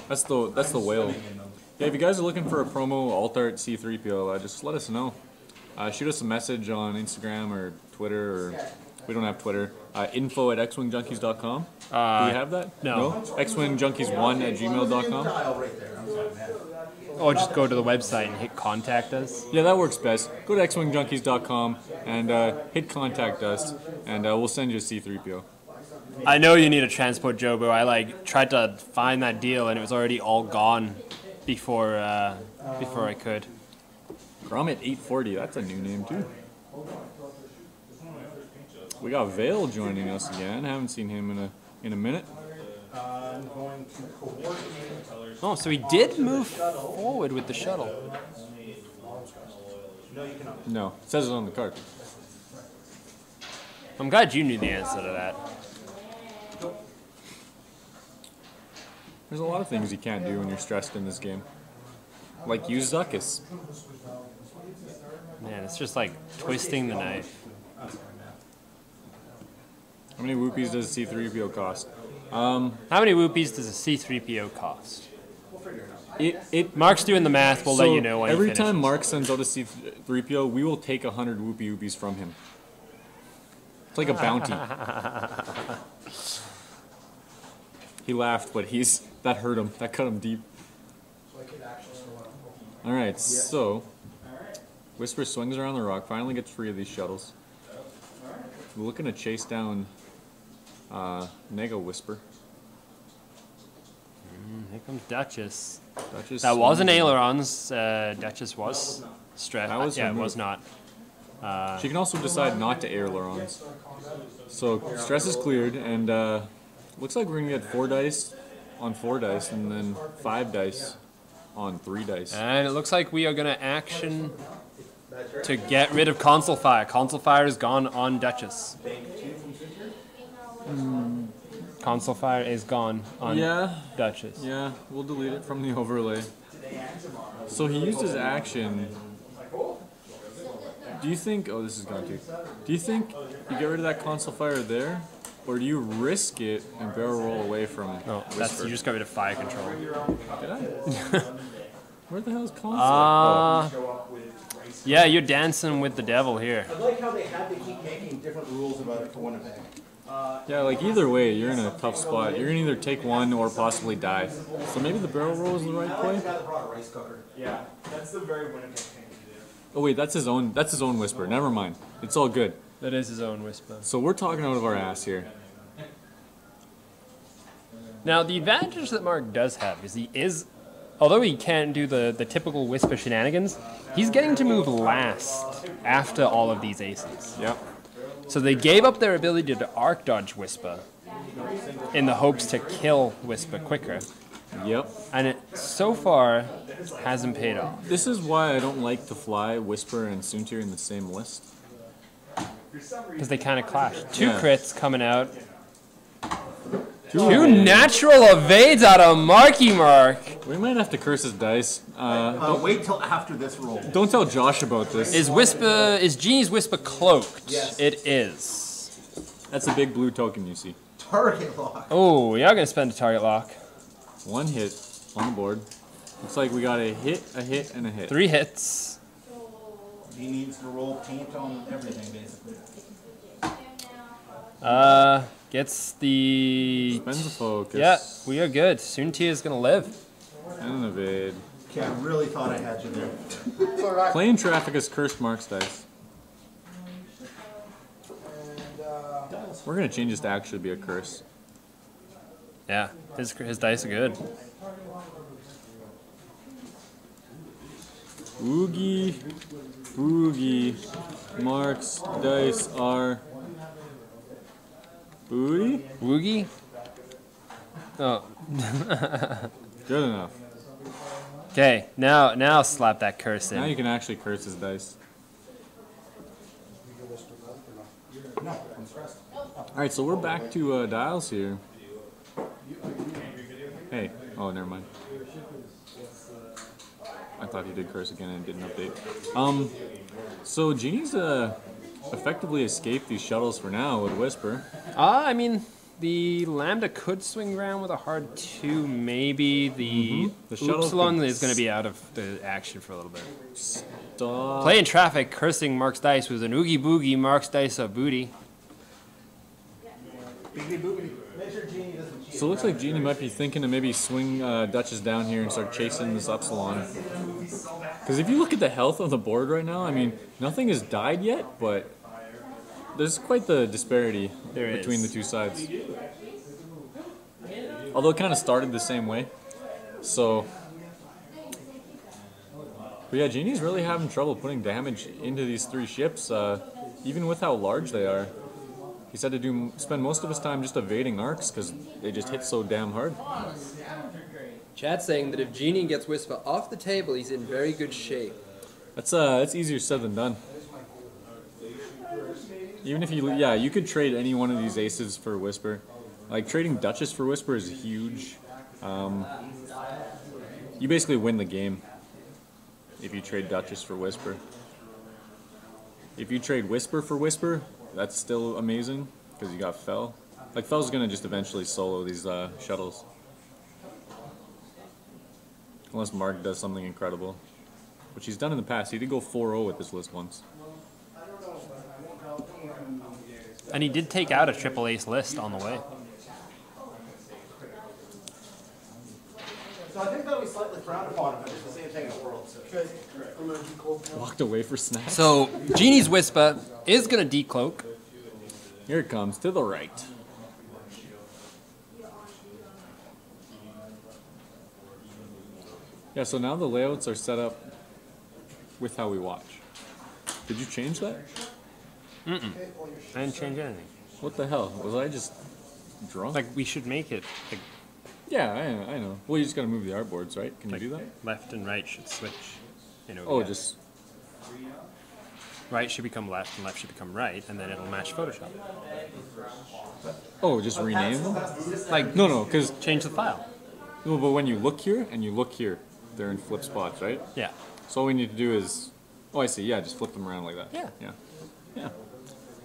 That's the whale. Yeah, if you guys are looking for a promo alt-art C-3PO, just let us know. Shoot us a message on Instagram or Twitter, or we don't have Twitter. Info@xwingjunkies.com. Do you have that? No. xwingjunkies1@gmail.com. Or just go to the website and hit contact us. Yeah, that works best. Go to xwingjunkies.com and hit contact us, and we'll send you a C-3PO. I know you need a transport, Jobo. I tried to find that deal and it was already all gone before I could. Gromit 840, that's a new name too. We got Vale joining us again. Haven't seen him in a minute. Oh, so he did move forward with the shuttle. No, it says it on the card. I'm glad you knew the answer to that. There's a lot of things you can't do when you're stressed in this game. Like use Duchess. Man, it's just like twisting the knife. How many whoopies does a C-3PO cost? How many whoopies does a C-3PO cost? It Mark's doing the math. We'll let you know when every he finishes. time Mark sends out a C-3PO, we will take 100 whoopies from him. It's like a bounty. He laughed, but that hurt him. That cut him deep. Alright, so Whisper swings around the rock, finally gets free of these shuttles. We're looking to chase down Nega Whisper. Here comes Duchess. Duchess That wasn't swings. ailerons. Duchess was stressed. That was yeah, her it move. was not. She can also decide not to ailerons. So stress is cleared, and looks like we're gonna get 4 dice on 4 dice, and then 5 dice on 3 dice. And it looks like we are going to action to get rid of Console Fire. Console Fire is gone on Duchess. Console Fire is gone on Duchess. Yeah, we'll delete it from the overlay. So he used his action. Do you think... Oh, this is gone too. Do you think you get rid of that Console Fire there? Or do you risk it and barrel roll away from No, that's, you just got rid of fire control. Did I? Where the hell is Console? Yeah, you're dancing with the devil here. I like how they had to keep making different rules about it for Winnipeg. Yeah, like either way, you're in a tough spot. You're gonna either take one or possibly die. So maybe the barrel roll is the right play. Yeah, that's the very Winnipeg thing to do. Oh wait, that's his own whisper. Never mind. It's all good. That is his own whisper. So we're talking out of our ass here. Now, the advantage that Mark does have is although he can't do the typical whisper shenanigans, he's getting to move last after all of these aces. Yep. So they gave up their ability to arc dodge Whisper in the hopes to kill Whisper quicker. Yep. And it so far hasn't paid off. This is why I don't like to fly Whisper and Soontir in the same list. Because they kind of clash. Two Yeah. crits coming out. Two Two natural evades out of Marky Mark. We might have to curse his dice. Wait till after this roll. Don't tell Josh about this. Is Genie's Whisper cloaked? Yes. It is. That's a big blue token you see. Target lock. Oh, we are going to spend a target lock. 1 hit on the board. Looks like we got a hit, and a hit. 3 hits. He needs to roll paint on everything, basically. Gets the... Spends a focus. Yeah, we are good. Soontir is going to live. And an evade. Okay, I really thought I had you there. Plane traffic is cursed Mark's dice. We're going to change this to actually be a curse. Yeah, his dice are good. Oogie, boogie, Mark's dice are booty? Woogie? Oh. Good enough. Okay, now slap that curse Now in. you can actually curse his dice. Alright, so we're back to dials here. Hey, oh, never mind. I thought he did curse again and didn't update. So Genie's effectively escaped these shuttles for now with Whisper. I mean, the Lambda could swing around with a hard 2, maybe. The shuttle Upsilon could is going to be out of the action for a little bit. Stop. Playing traffic, cursing Mark's dice was an oogie boogie, Mark's dice a booty. So it looks like Genie might be thinking to maybe swing Duchess down here and start chasing this Upsilon. Because if you look at the health of the board right now, I mean, nothing has died yet, but there's quite the disparity between the two sides. Although it kind of started the same way. So, but yeah, Genie's really having trouble putting damage into these 3 ships, even with how large they are. He's had to spend most of his time just evading arcs because they just hit so damn hard. Chat's saying that if Genie gets Whisper off the table, he's in very good shape. That's easier said than done. Even if you could trade any one of these aces for Whisper. Like trading Duchess for Whisper is huge. You basically win the game if you trade Duchess for Whisper. If you trade Whisper for Whisper, that's still amazing because you got Fell. Like Fell's gonna just eventually solo these shuttles. Unless Mark does something incredible. Which he's done in the past. He did go 4-0 with this list once. And he did take out a triple ace list on the way. So I think that'll be slightly frowned upon, but it's the same thing in the world. So. Walked away for snacks. So, Genie's Whisper is going to decloak. Here it comes, to the right. Yeah, so now the layouts are set up with how we watch. Did you change that? I didn't change anything. What the hell? Was I just drunk? Like, we should make it like, Yeah, I know. Well, you just gotta move the artboards, right? Can you do that? Left and right should switch. Oh, just... Right should become left and left should become right, and then it'll match Photoshop. Oh, just rename them? Like, No, because... change the file. No, but when you look here and you look here, they're in flip spots, right? Yeah. So all we need to do is... Oh, I see. Yeah, just flip them around like that. Yeah.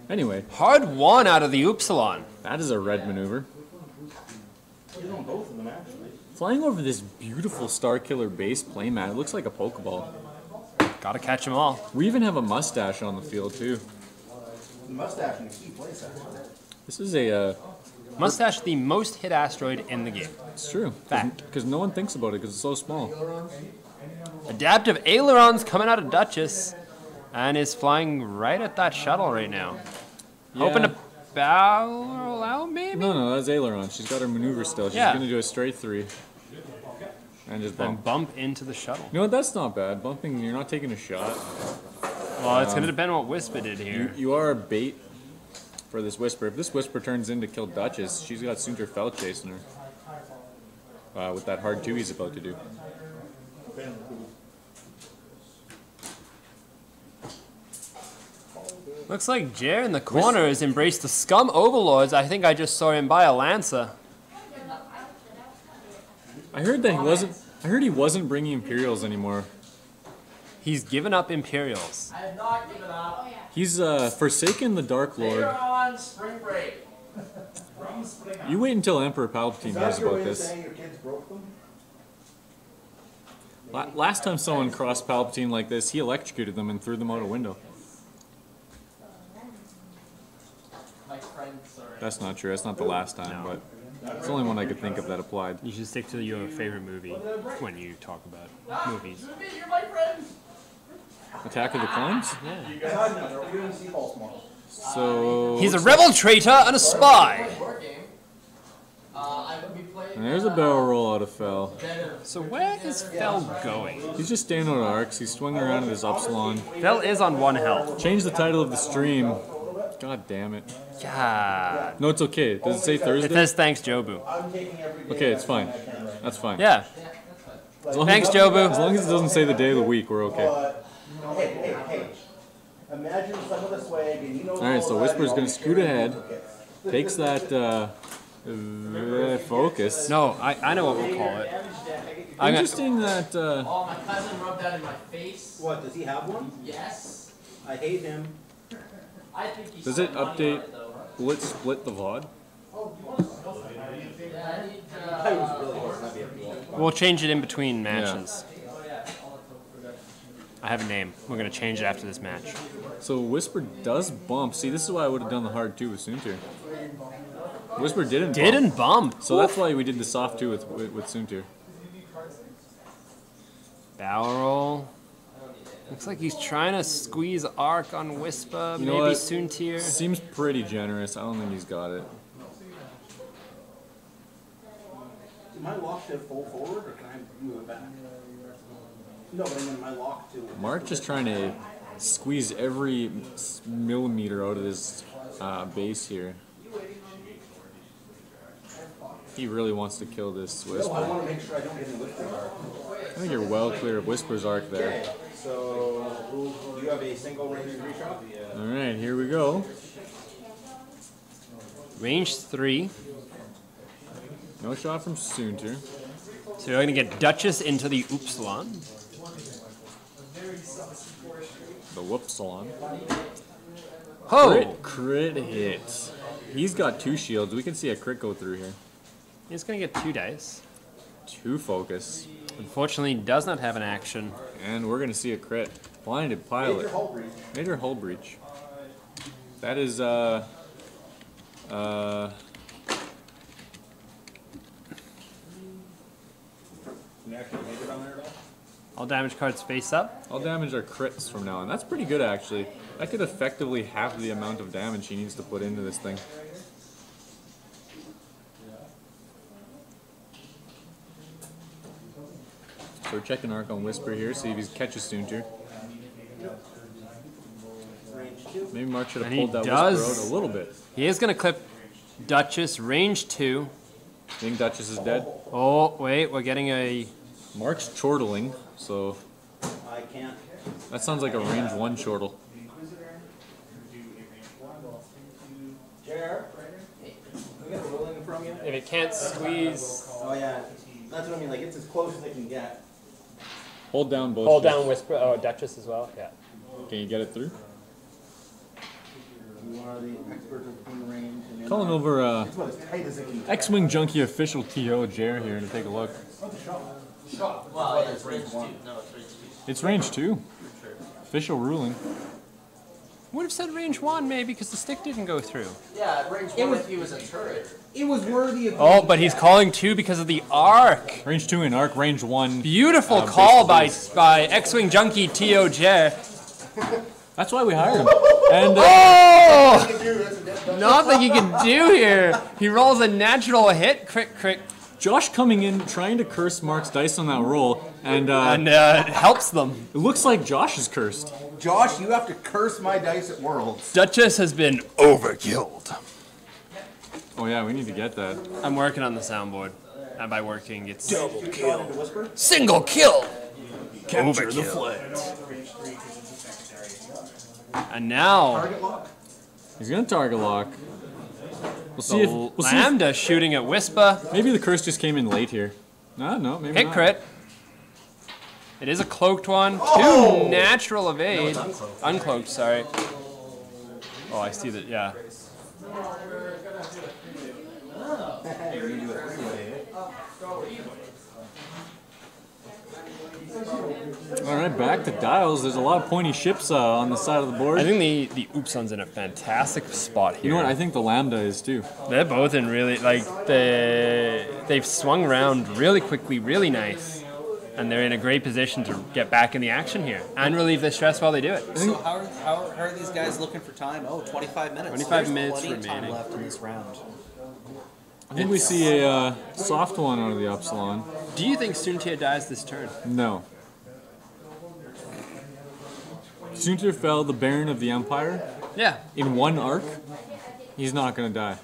Anyway, Hard won out of the Upsilon. that is a red maneuver. He's on both of them, actually. Flying over this beautiful Star Killer base playmat, it looks like a Pokeball. Gotta catch them all. We even have a mustache on the field, too. The mustache in a key place, actually. This is a... Mustache, the most hit asteroid in the game. It's true. Fact. Because no one thinks about it because it's so small. Adaptive ailerons coming out of Duchess, and is flying right at that shuttle right now. Hoping to barrel out, maybe? No, that's Aileron. She's got her maneuver still. She's Yeah. going to do a straight 3. And just Then bump. bump into the shuttle. You know what? That's not bad. Bumping, you're not taking a shot. Well, it's going to depend on what Whisper did here. You are a bait for this Whisper. If this Whisper turns in to kill Duchess, she's got Soontir Fell chasing her. With that hard 2 he's about to do. Looks like Jer in the corner has embraced the scum overlords. I think I just saw him buy a Lancer. I heard that he wasn't. I heard he wasn't bringing Imperials anymore. He's given up Imperials. I have not given up. He's forsaken the Dark Lord. They're on spring break. You wait until Emperor Palpatine hears about this. Saying your kids broke them? Last time someone crossed Palpatine like this, he electrocuted them and threw them out a window. My friend, sorry. That's not true. That's not the last time, but it's the only one I could think of that applied. You should stick to your favorite movie when you talk about movies. You're my friend. Attack of the Clones? We're doing Seaballs tomorrow. So... He's a rebel traitor and a spy. I would be playing. And there's a barrel roll out of Fell. So where is Fell going? He's just staying out of arcs. He's swinging around with his Upsilon. Fell is on 1 health. Change the title of the stream. God damn it. God. No, it's okay. Does it say It Thursday? says thanks, Jobu. I'm taking every day. Okay, it's fine. That's fine. Yeah. As long Thanks, as, Jobu. As long as it doesn't say the day of the week, we're okay. Hey. Imagine some of the swag and you know. Alright, so Whisper's gonna scoot ahead. Takes that focus. No, I know what we'll call it. Interesting that Oh, my cousin rubbed that in my face. What, does he have one? Yes. I hate him. I think he's does it update split the VOD? I was really close, not be able to do it. We'll change it in between matches. I have a name. We're going to change it after this match. So Whisper does bump. See, this is why I would have done the hard 2 with Soontir. Whisper didn't bump. So that's why we did the soft 2 with Soontir. Barrel roll. Looks like he's trying to squeeze arc on Whisper. You know Maybe what? Soontir. Seems pretty generous. I don't think he's got it. Am I locked to full forward or can I move it back? No, but I mean, my lock to. Mark just trying to squeeze every millimeter out of this base here. He really wants to kill this No, I Whisper. want to make sure I don't get any Whisper arc. I think you're well clear of Whisper's arc there. So, do you have a single range degree shot? Yeah. Alright, here we go. Range 3. No shot from Soontir. So you're going to get Duchess into the Upsilon. The Whoopsilon. Oh! Crit hit. He's got 2 shields. We can see a crit go through here. He's going to get 2 dice. 2 focus. Unfortunately, does not have an action. And we're going to see a crit. Blinded pilot. Major hull breach. That is, Can you actually make it on there at all? All damage cards face up. all damage are crits from now on. That's pretty good, actually. That could effectively halve the amount of damage he needs to put into this thing. So we're checking arc on Whisper here, see if he catches Soontir. Maybe Mark should have And he pulled that does. Whisper out a little bit. He is going to clip Duchess, range 2. think Duchess is dead. Oh, wait, we're getting a... Mark's chortling, so I can't. that sounds like a range 1 chortle. Jared, we got a ruling from you? If it can't squeeze... Oh yeah, that's what I mean. Like it's as close as they can get. Hold down both. Hold keys. down Whisper. Oh, Duchess as well? Yeah. Can you get it through? You are the expert of range. And Calling over it's about as tight as it can get. X-Wing Junkie official TO Jer here to take a look. Well, it's range 1. It's range 2. Official ruling. Would have said range 1 maybe because the stick didn't go through. Yeah, range 1 if he was a turret. It was worthy of... Oh, but he's calling 2 because of the arc. Range 2 in arc, range 1. Beautiful call by X-Wing Junkie TOJ. That's why we hired him. And Oh! Nothing you can do here. He rolls a natural hit. Crick. Josh coming in, trying to curse Mark's dice on that roll, and Helps them. it looks like Josh is cursed. Josh, you have to curse my dice at Worlds. Duchess has been overkilled. Oh yeah, we need to get that. I'm working on the soundboard. And by working, it's Double kill. single kill. Capture the flag. And now Target lock. He's gonna target lock. We'll see if Lambda shooting at Whisper. maybe the curse just came in late here. No, maybe Hit not. crit. It is a cloaked one. 2 natural evade. Uncloaked, sorry. Oh, I see that, yeah. All right, back to dials. There's a lot of pointy ships on the side of the board. I think the Upsilon's in a fantastic spot here. You know what? I think the Lambda is too. They're both in really, like, they've swung around really quickly, really nice. And they're in a great position to get back in the action here and relieve their stress while they do it. So how are these guys looking for time? Oh, 25 minutes. 25 There's minutes plenty of time remaining. left in this round. I think we see a soft one out of the Upsilon. Do you think Soontir dies this turn? No. Soontir fell the Baron of the Empire Yeah. in 1 arc. He's not gonna die.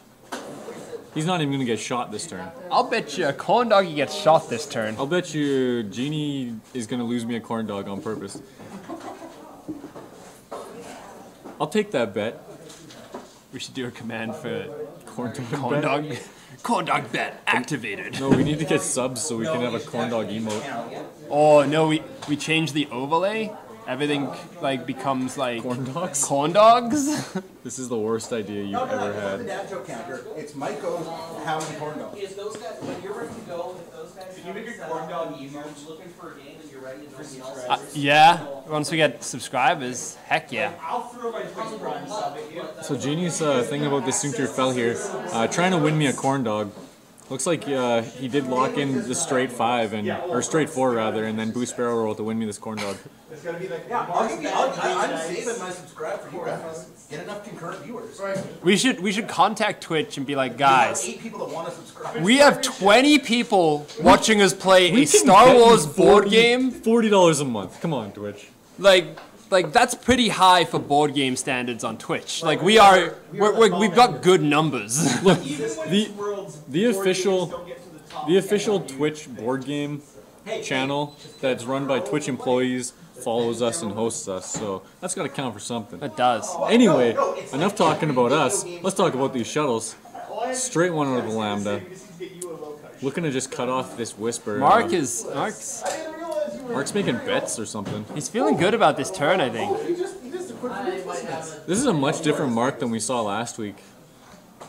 He's not even gonna get shot this turn. I'll bet you a corn doggy gets shot this turn. I'll bet you Genie is gonna lose me a corn dog on purpose. I'll take that bet. We should do a command for Corn dog corn bet. dog. Corn dog bet activated. No, we need to get subs so we can have a corn dog emote. Oh no, we changed the overlay. Everything like becomes like Corn dogs? corn dogs. This is the worst idea you've ever The had. dad joke counter. It's Michael's how many corn dogs. Is those guys, when you're ready to go, if those guys Can you make a corn dog emote? looking for a game and you're ready and nobody else Yeah, once we get subscribers, heck yeah. I'll throw my Twitch Prime sub at you. So Genie's thing about this Soontir fell here, trying to win me a corn dog. Looks like he did lock in the straight 5 or straight 4 rather, and then boost barrel roll to win me this corn dog. It's gonna be like, Yeah, I'm saving my subscribe for you guys. Get enough concurrent viewers. We should contact Twitch and be like, guys, 8 people that want to subscribe. we have 20 people watching us play We a can Star bet Wars you board game. $40 a month. Come on, Twitch. Like that's pretty high for board game standards on Twitch. Like we've got good numbers. Look, the official Twitch board game channel that's run by Twitch employees follows us and hosts us, so that's got to count for something. It does. Anyway, enough talking about us. Let's talk about these shuttles. Straight one out of the Lambda. Looking to just cut off this Whisper. Mark's Mark's making bets or something. he's feeling good about this turn, I think. This is a much different Mark than we saw last week.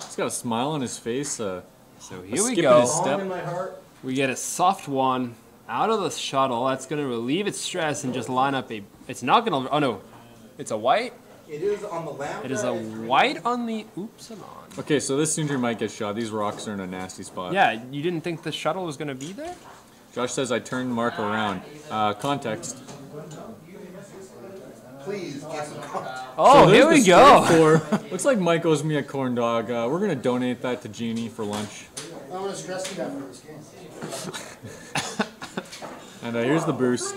He's got a smile on his face. So a here we skip in go. his step. In my heart. We get a soft one out of the shuttle. That's going to relieve its stress and just line up a... It's not going to... Oh, no. It's a white. It is on the Lambda. It is a white on the Upsilon. Okay, so this Soontir might get shot. These rocks are in a nasty spot. Yeah, you didn't think the shuttle was going to be there? Josh says I turned Mark around. Context. Please get some content. Oh, So here there's we the go. straight 4. Looks like Mike owes me a corn dog. We're going to donate that to Genie for lunch. I'm gonna stress you after this game. And here's the boost.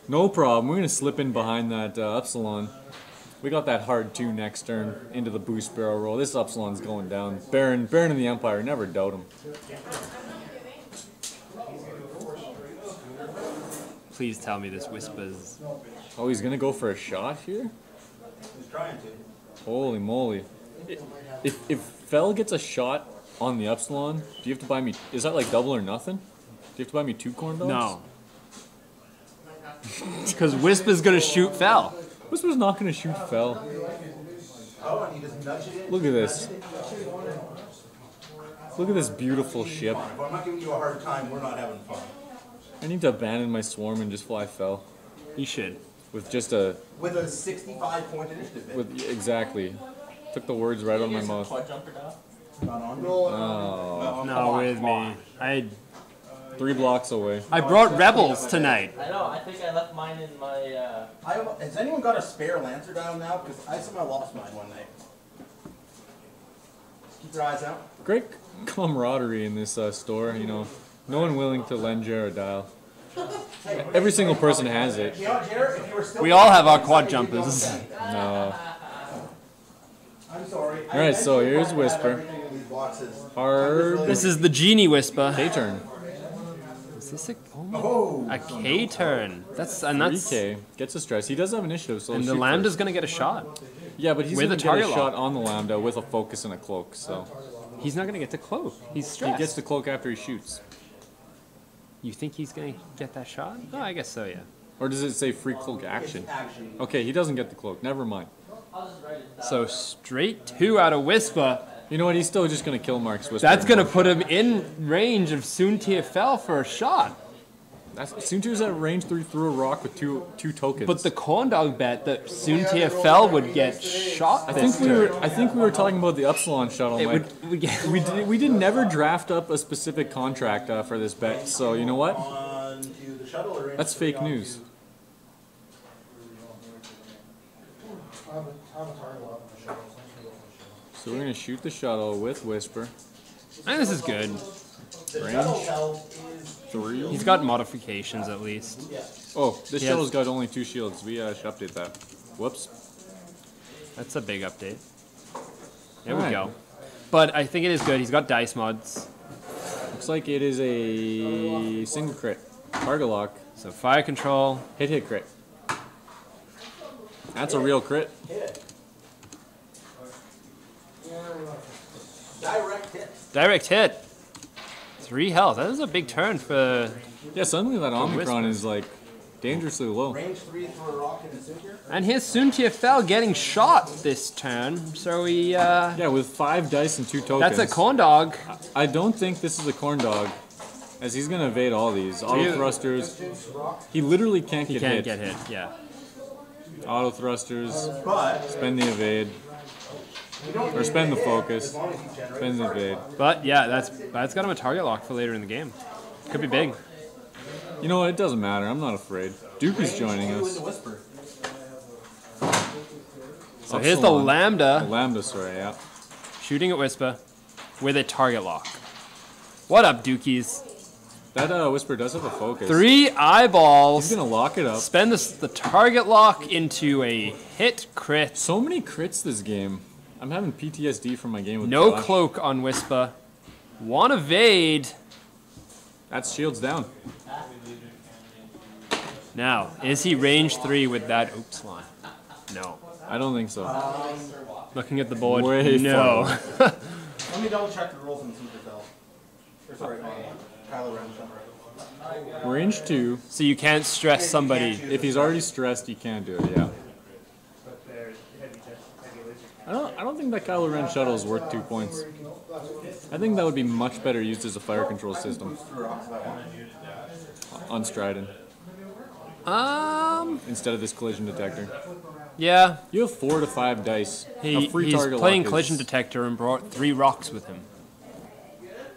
No problem. We're going to slip in behind that Upsilon. We got that hard 2 next turn into the boost barrel roll. This Upsilon's going down. Baron in the Empire, never doubt him. Please tell me this whispers. Oh, he's gonna go for a shot here? He's trying to. Holy moly. If Fell gets a shot on the Upsilon, do you have to buy me... Is that like double or nothing? Do you have to buy me 2 corn dogs? No. Because Whisper's gonna shoot Fell. Whisper's not gonna shoot Fell. Oh, and he just nudged it in. Look at this. Look at this beautiful ship. If I'm not giving you a hard time, we're not having fun. I need to abandon my swarm and just fly Fell. You should. With just a... With a 65-point initiative bid. With exactly. Took the words right out of my mouth. Not on me. Oh. No, with me. 3 blocks away. I brought rebels tonight. I know, I think I left mine in my, Has anyone got a spare Lancer down now? Because I somehow lost mine one night. Keep your eyes out. Great camaraderie in this store, you know. No one willing to lend Jared a dial. Every single person has it. You know, Jared, if you were still We all have our quad jumpers. No. I'm sorry. Alright, so here's Whisper. Hard This is the Genie Whisper. K-turn. Is this a K turn? That's 3K. Gets a stress. He does have initiative, so and he'll the shoot Lambda's first. gonna get a shot. Yeah, but he's with gonna a get a target shot lock. on the Lambda with a focus and a cloak, so... He's not gonna get the cloak. He's He stressed. gets the cloak after he shoots. You think he's gonna get that shot? Oh, I guess so, yeah. Or does it say free cloak action? Action. Okay, he doesn't get the cloak. Never mind. So straight 2 out of Whisper. You know what? He's still just gonna kill Mark's Whisper. That's gonna put him in range of Soontir Fell for a shot. Soontir's at range 3 through a rock with two tokens. But the corn dog bet that Soontir Fell would get shot. I think we were talking about the Upsilon shuttle. It Mike. We did never draft up a specific contract for this bet. So you know what? On to the shuttle or That's fake news. So we're gonna shoot the shuttle with Whisper. And this is good. Range 3. He's got modifications at least. Oh, this He shuttle's has- got only 2 shields. We should update that. Whoops. That's a big update. There we Alright. go. But I think it is good. He's got dice mods. Looks like it is a single crit. Target lock. So fire control. Hit crit. That's a real crit. direct hit. Direct hit. 3 health. That is a big turn for... Yeah, suddenly that Omicron Whisper. is like dangerously low. Range 3 through a rocket and Soontir. And here's Soontir Fell getting shot this turn. So he... Yeah, with 5 dice and 2 tokens. That's a corn dog. I don't think this is a corn dog, as he's gonna evade all these. Auto thrusters. He literally can't He get can't hit. get hit, yeah. Auto thrusters. But Spend the evade. Or spend the focus. Spend the evade. But yeah, that's got him a target lock for later in the game. Could be big. You know what? It doesn't matter. I'm not afraid. Duke is joining us. Whisper. So here's the Upsilon. Lambda Lambda, sorry, yeah. shooting at Whisper with a target lock. What up, Dookies? That Whisper does have a focus. 3 eyeballs. He's gonna lock it up. Spend the target lock into a hit crit. So many crits this game. I'm having PTSD from my game with No Josh. cloak on Whisper. One evade. That's shields down. Now, is he range 3 with that Upsilon? No. I don't think so. Looking at the board, Way no. Let me double check the rules on Soontir Fell. Or sorry, Kylo Ren. Range 2. So you can't stress somebody. If he's already stressed, he can't do it, yeah. I don't think that Kylo Ren shuttle is worth 2 points. I think that would be much better used as a fire control system. On Strident. Instead of this collision detector. Yeah, You have 4 to 5 dice. he's A free target playing lock is- collision detector and brought 3 rocks with him.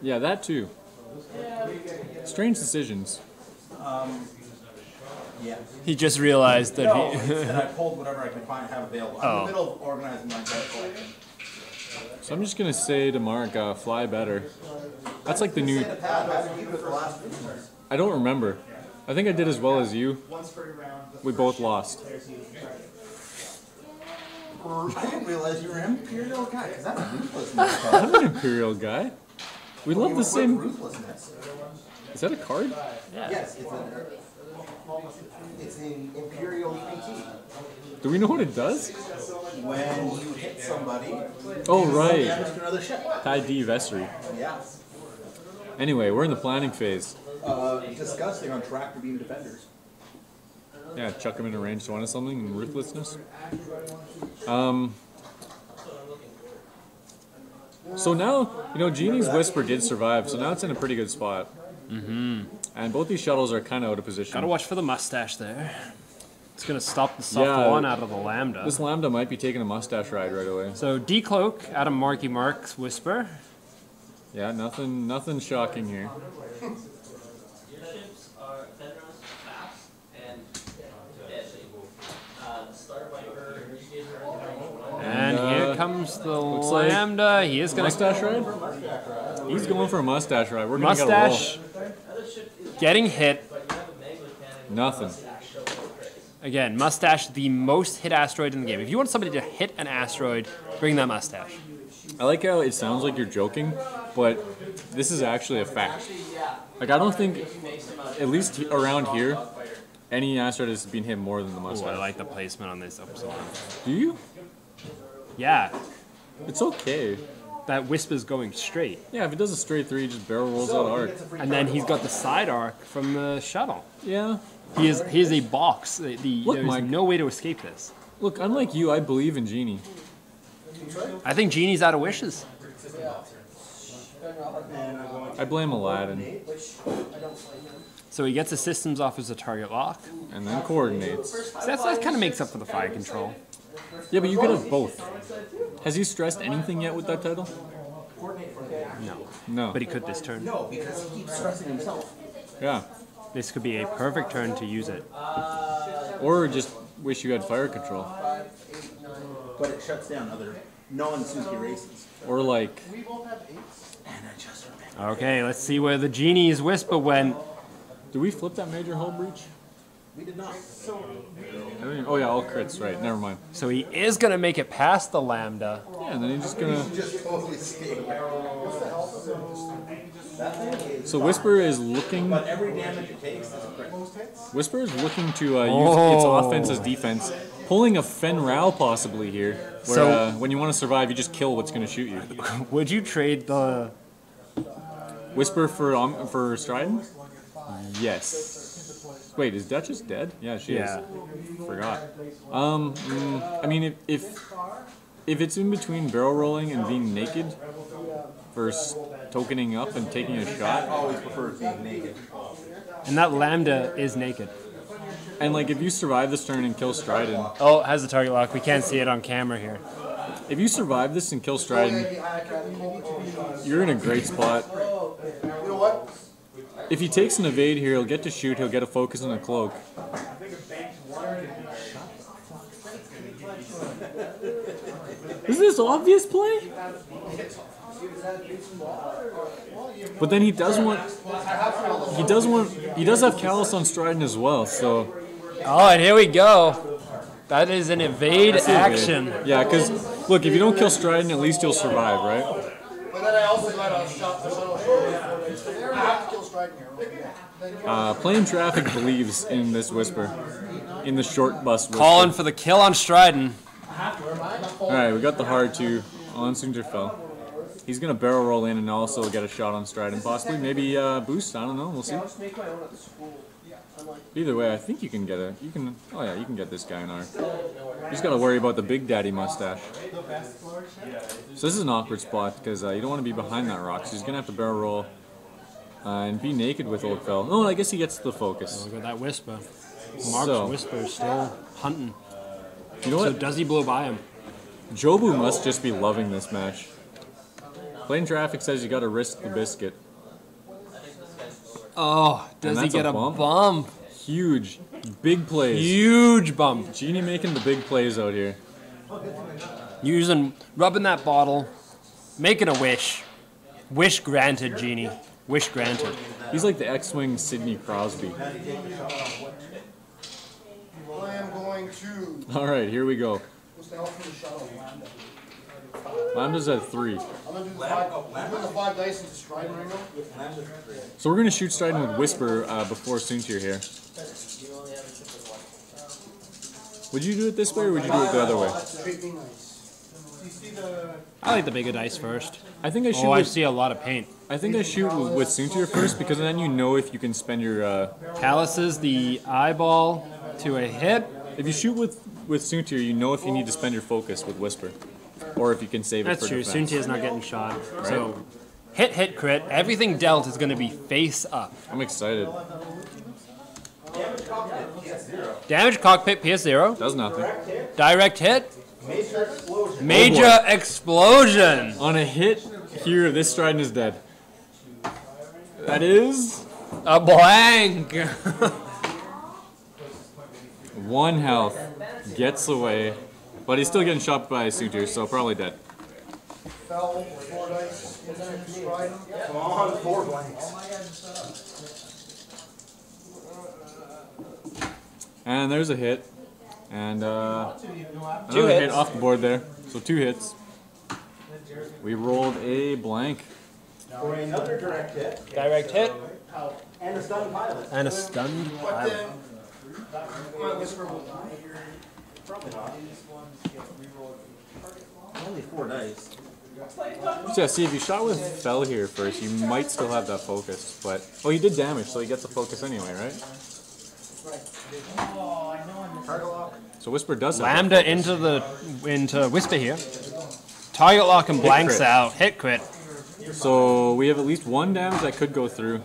Yeah, that too. Strange decisions. Yeah. He just realized that No, he... instead I pulled whatever I could find and have available. I'm in the middle of organizing my debt collection. So I'm just gonna say to Mark, fly better. That's like the new... Pat, how did you do it for last week? I don't remember. I think I did as well as you. We both lost. I didn't realize you were an Imperial guy, because that's ruthlessness. I'm an Imperial guy. We love the same. Ruthlessness. Is that a card? Yes, it's an Imperial PT. Do we know what it does? When you hit somebody, Oh, right. damage to another ship. Tie D Vessery. Yeah. Anyway, we're in the planning phase. Disgusting on tractor beam defenders. Yeah, chuck him in a range one or something and ruthlessness. So now, you know, Genie's Whisper did survive, so now it's in a pretty good spot. Mm-hmm. And both these shuttles are kind of out of position. Gotta watch for the mustache there. It's gonna stop the soft one out of the Lambda. This Lambda might be taking a mustache ride right away. So decloak out of Marky Mark's Whisper. Yeah, nothing shocking here. Ships are Fenris, fast, and deadly. Start by her, And here comes the like Lambda. He is gonna Mustache ride? He's going for a mustache ride. We're gonna get a roll. mustache getting hit. Nothing. Again, mustache, the most hit asteroid in the game. If you want somebody to hit an asteroid, bring that mustache. I like how it sounds like you're joking, but this is actually a fact. Like, I don't think, at least around here, any asteroid has been hit more than the Ooh, mustache. I like the placement on this Upsilon. Do you? Yeah, It's okay. that Whisper's going straight. Yeah, if it does a straight 3, just barrel rolls out arc. And then he's got the side arc from the shuttle. Yeah. He is a box. Look, There's Mike. no way to escape this. Look, unlike you, I believe in Genie. I think Genie's out of wishes. I blame Aladdin. So he gets the systems off as a target lock. And then coordinates. So that kind of makes up for the fire control. Yeah, but you could have both. Has he stressed anything yet with that title? No. No. But he could this turn. No, because he keeps stressing himself. Yeah. This could be a perfect turn to use it. Or just wish you had fire control. But it shuts down other non-Soontir races. Or like, And I just remember. Okay, let's see where the Genie's Whisper went. do we flip that major hull breach? We did not. I don't even, oh yeah, all crits, right, never mind. So he is going to make it past the Lambda. Yeah, and then he's just gonna... Just totally escaped. So Whisper is looking... But every damage it takes is a crit. Whisper is looking to use its offense as defense. Pulling a Fen Rao possibly here. Where So- when you want to survive, you just kill what's going to shoot you. Would you trade the... Whisper for Strident? Yes. Wait, is Duchess dead? Yeah, she Yeah. is. Forgot. I mean, if it's in between barrel rolling and being naked versus tokening up and taking a I shot, always prefer being naked. And that Lambda is naked. and like if you survive this turn and kill Strident, Oh, it has the target lock. We can't see it on camera here. if you survive this and kill Strident, you're in a great spot. You know what? If he takes an evade here, he'll get to shoot, he'll get a focus and a cloak. Is this obvious play? But then he does have Callus on Strident as well, so Oh, and here we go. That is an evade action. yeah, because look, if you don't kill Strident, at least you'll survive, right? But then I also got a shot the shuttle. I have to kill Strike here. Plane Traffic believes in this Whisper, in the short bus Whisper. Calling for the kill on Strident. Alright, we got the hard 2 on Soontir. He's gonna barrel roll in and also get a shot on Strident, possibly. Maybe boost, I don't know, we'll see. Either way, I think you can get oh yeah, you can get this guy in R. You just gotta worry about the Big Daddy mustache. So this is an awkward spot, because you don't want to be behind that rock, so he's gonna have to barrel roll and be naked with Old Fell. Oh, I guess he gets the focus. Look at that Whisper. Mark's So- Whisper is still hunting. You know So what? does he blow by him? Jobu must just be loving this match. Plane Traffic says you gotta risk the biscuit. Oh, does he that's get a a bump? bump? Huge, big plays. Huge bump. Genie making the big plays out here. Rubbing that bottle, making a wish. Wish granted, Genie. Wish granted. He's like the X-Wing Sidney Crosby. I am going to. Alright, here we go. What's the hell from the shuttle? Lambda. Lambda's at 3. I'm gonna do the 5 dice into Stride Ringo. So we're gonna shoot Striding with Whisper before Soontir here. Would you do it this way or would you do it the other way? Treat me nice. I like the bigger dice first. I think I shoot. Oh, I with, see a lot of paint. I think I shoot with Soontir first because then you know if you can spend your. Calluses the eyeball to a hit. If you shoot with Soontir, you know if you need to spend your focus with Whisper, or if you can save it That's for true. defense. Soontir's not getting shot. So, hit, crit. Everything dealt is going to be face up. I'm excited. Damage cockpit PS0. Does nothing. Direct hit. Major explosion. On a hit here, this Strident is dead. That is A blank. 1 health. Gets away, but he's still getting shot by Soontir, so probably dead. Fell 4 dice into Stride. Come on, 4 blanks. And there's a hit. And 2 another hit hits. off the board there. So 2 hits. We rolled a blank. For another direct hit. Direct hit. And a stunned pilot. And a stunned pilot. My Whisper will die here. Probably not. Only 4 dice. So yeah, see, if you shot with Fell here first, you might still have that focus. But oh, he did damage, so he gets a focus anyway, right? So Whisper does have Lambda into Whisper here. Target lock and blanks crit. out. Hit crit. So we have at least 1 damage that could go through.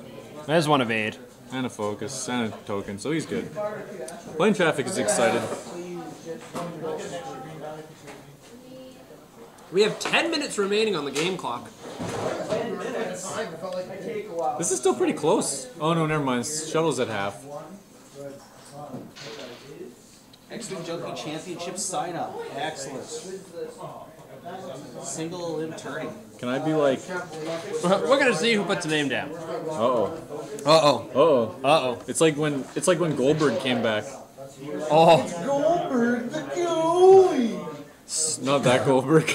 There's one evade. And a focus, and a token, so he's good. Plane Traffic is excited. We have 10 minutes remaining on the game clock. This is still pretty close. Oh no, never mind. Shuttle's at half. X-Wing Junkie Championship sign up. Excellent. Single limb turning. Can I be like, We're gonna see who puts a name down. uh-oh, Uh-oh. uh-oh. Uh-oh. It's like when Goldberg came back. Oh. Goldberg, the goalie! Not that Goldberg.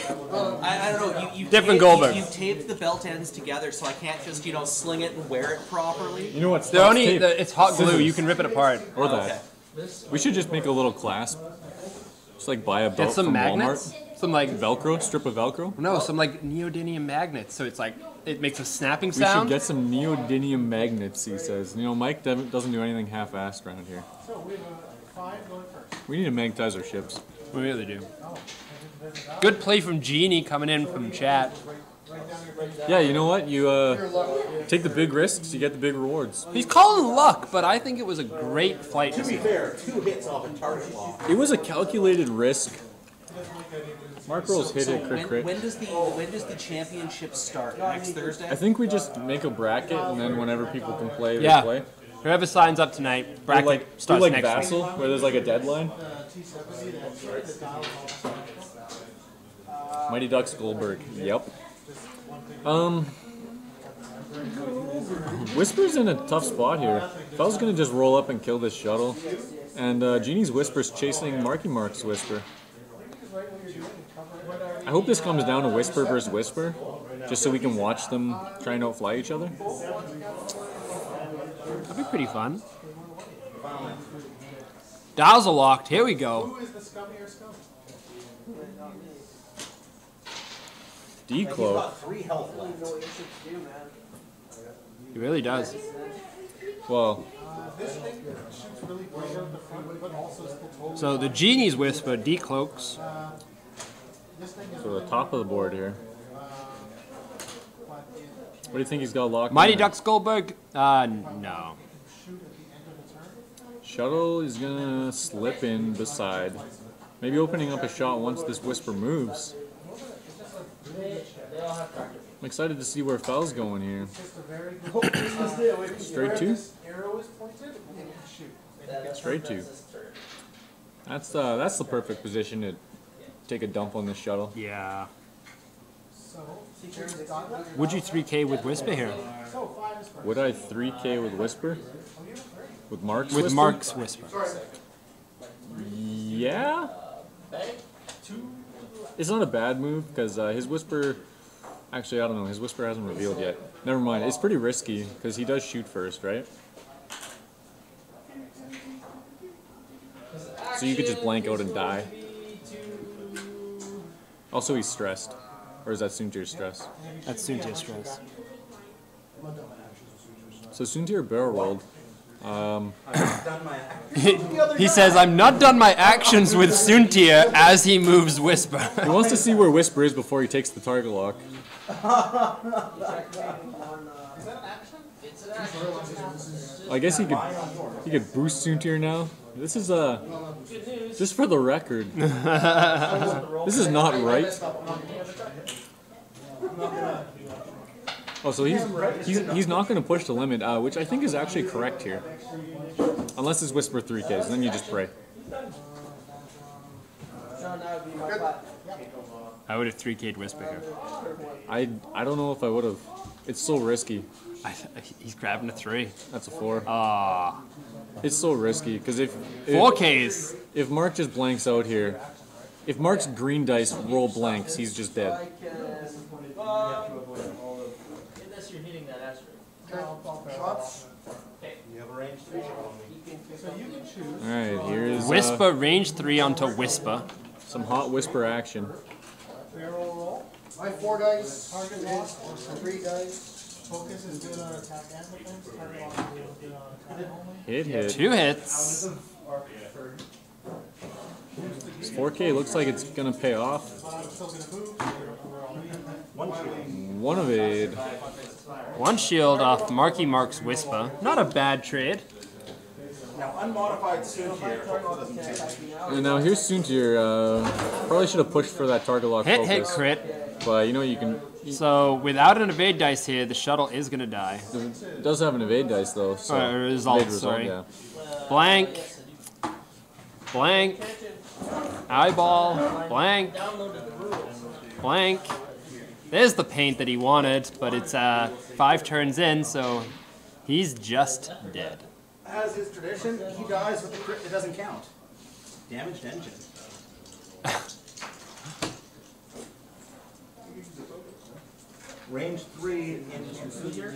I don't know. You Different taped, Goldberg. You taped the belt ends together, so I can't just sling it and wear it properly. You know what's They're only, it's hot glue. You can rip it apart. Or that. We should just make a little clasp. Just like buy a belt Get some from magnets. Walmart. Some like Velcro, strip of Velcro. no, some like neodymium magnets. So it's like it makes a snapping We should sound. get some neodymium magnets, he says. You know, Mike doesn't do anything half-assed around here. We need to magnetize our ships. We really do. Good play from Genie coming in from chat. Yeah, you know what? You take the big risks, you get the big rewards. He's calling luck, but I think it was a great flight. To be fair, 2 hits off a target lock. It was a calculated risk. Mark rolls hit it, crit, crit. When does the championship start? Next Thursday? I think we just make a bracket, and then whenever people can play, they Yeah. play. Whoever signs up tonight, bracket Do starts like next Vassal, week. where there's like a deadline. Mighty Ducks Goldberg. Yep. Whisper's in a tough spot here. If I was gonna just roll up and kill this shuttle, and Genie's Whisper's chasing Marky Mark's Whisper. I hope this comes down to Whisper versus Whisper, just so we can watch them try and outfly each other. That'd be pretty fun. Dials are locked. Here we go. Decloak. Got 3 health left. He really does. Well, So the Genie's Whisper decloaks. so the top of the board here. What do you think he's got locked? Mighty in there? Ducks Goldberg? No. Shuttle is gonna slip in beside. Maybe opening up a shot once this Whisper moves. I'm excited to see where Fell's going here. Straight 2? Straight 2. That's the perfect position to take a dump on this shuttle. Yeah. Would you 3K with Whisper here? Would I 3K with Whisper? With Mark's With Whisper? Mark's Whisper. Yeah? It's not a bad move because his Whisper. Actually, I don't know. His Whisper hasn't revealed yet. Never mind. It's pretty risky because he does shoot first, right? So you could just blank out and die. Also, he's stressed. Or is that Soontir's stress? That's Soontir's stress. So Soontir barrel rolled. He says, I'm not done my actions with Soontir as he moves Whisper. He wants to see where Whisper is before he takes the target lock. I guess he could boost Soontir now. This is just for the record. This is not right. Oh, so he's not going to push the limit, which I think is actually correct here. Unless it's Whisper 3Ks, then you just pray. I would have 3K'd Whisper here. I don't know if I would have. It's so risky. He's grabbing a 3. That's a 4. Ah. It's so risky because if 4Ks. If Mark just blanks out here, if Mark's green dice roll blanks, he's just dead. Unless you're hitting that extra. You have a range 3 shot on me. All right, here's Whisper range 3 onto Whisper. some hot Whisper action. My 4 dice, target lock, 3 dice. Focus is good on attack and defense. Target lock is good on attack only. Hit. 2 hits. This 4K looks like it's gonna pay off. One evade. 1 shield off Marky Mark's Whisper. Not a bad trade. Now, unmodified Soontir doesn't take. And now here's Soontir. Probably should have pushed for that target lock Hit, focus. crit. But you know you can. So without an evade dice here, the shuttle is going to die. It does have an evade dice though. So Result, evade sorry. yeah. Blank. Blank. Eyeball. Blank. Blank. There's the paint that he wanted, but it's 5 turns in, so he's just dead. As is tradition, he dies with the crit that doesn't count. Damaged engine. Range 3 into Soontir.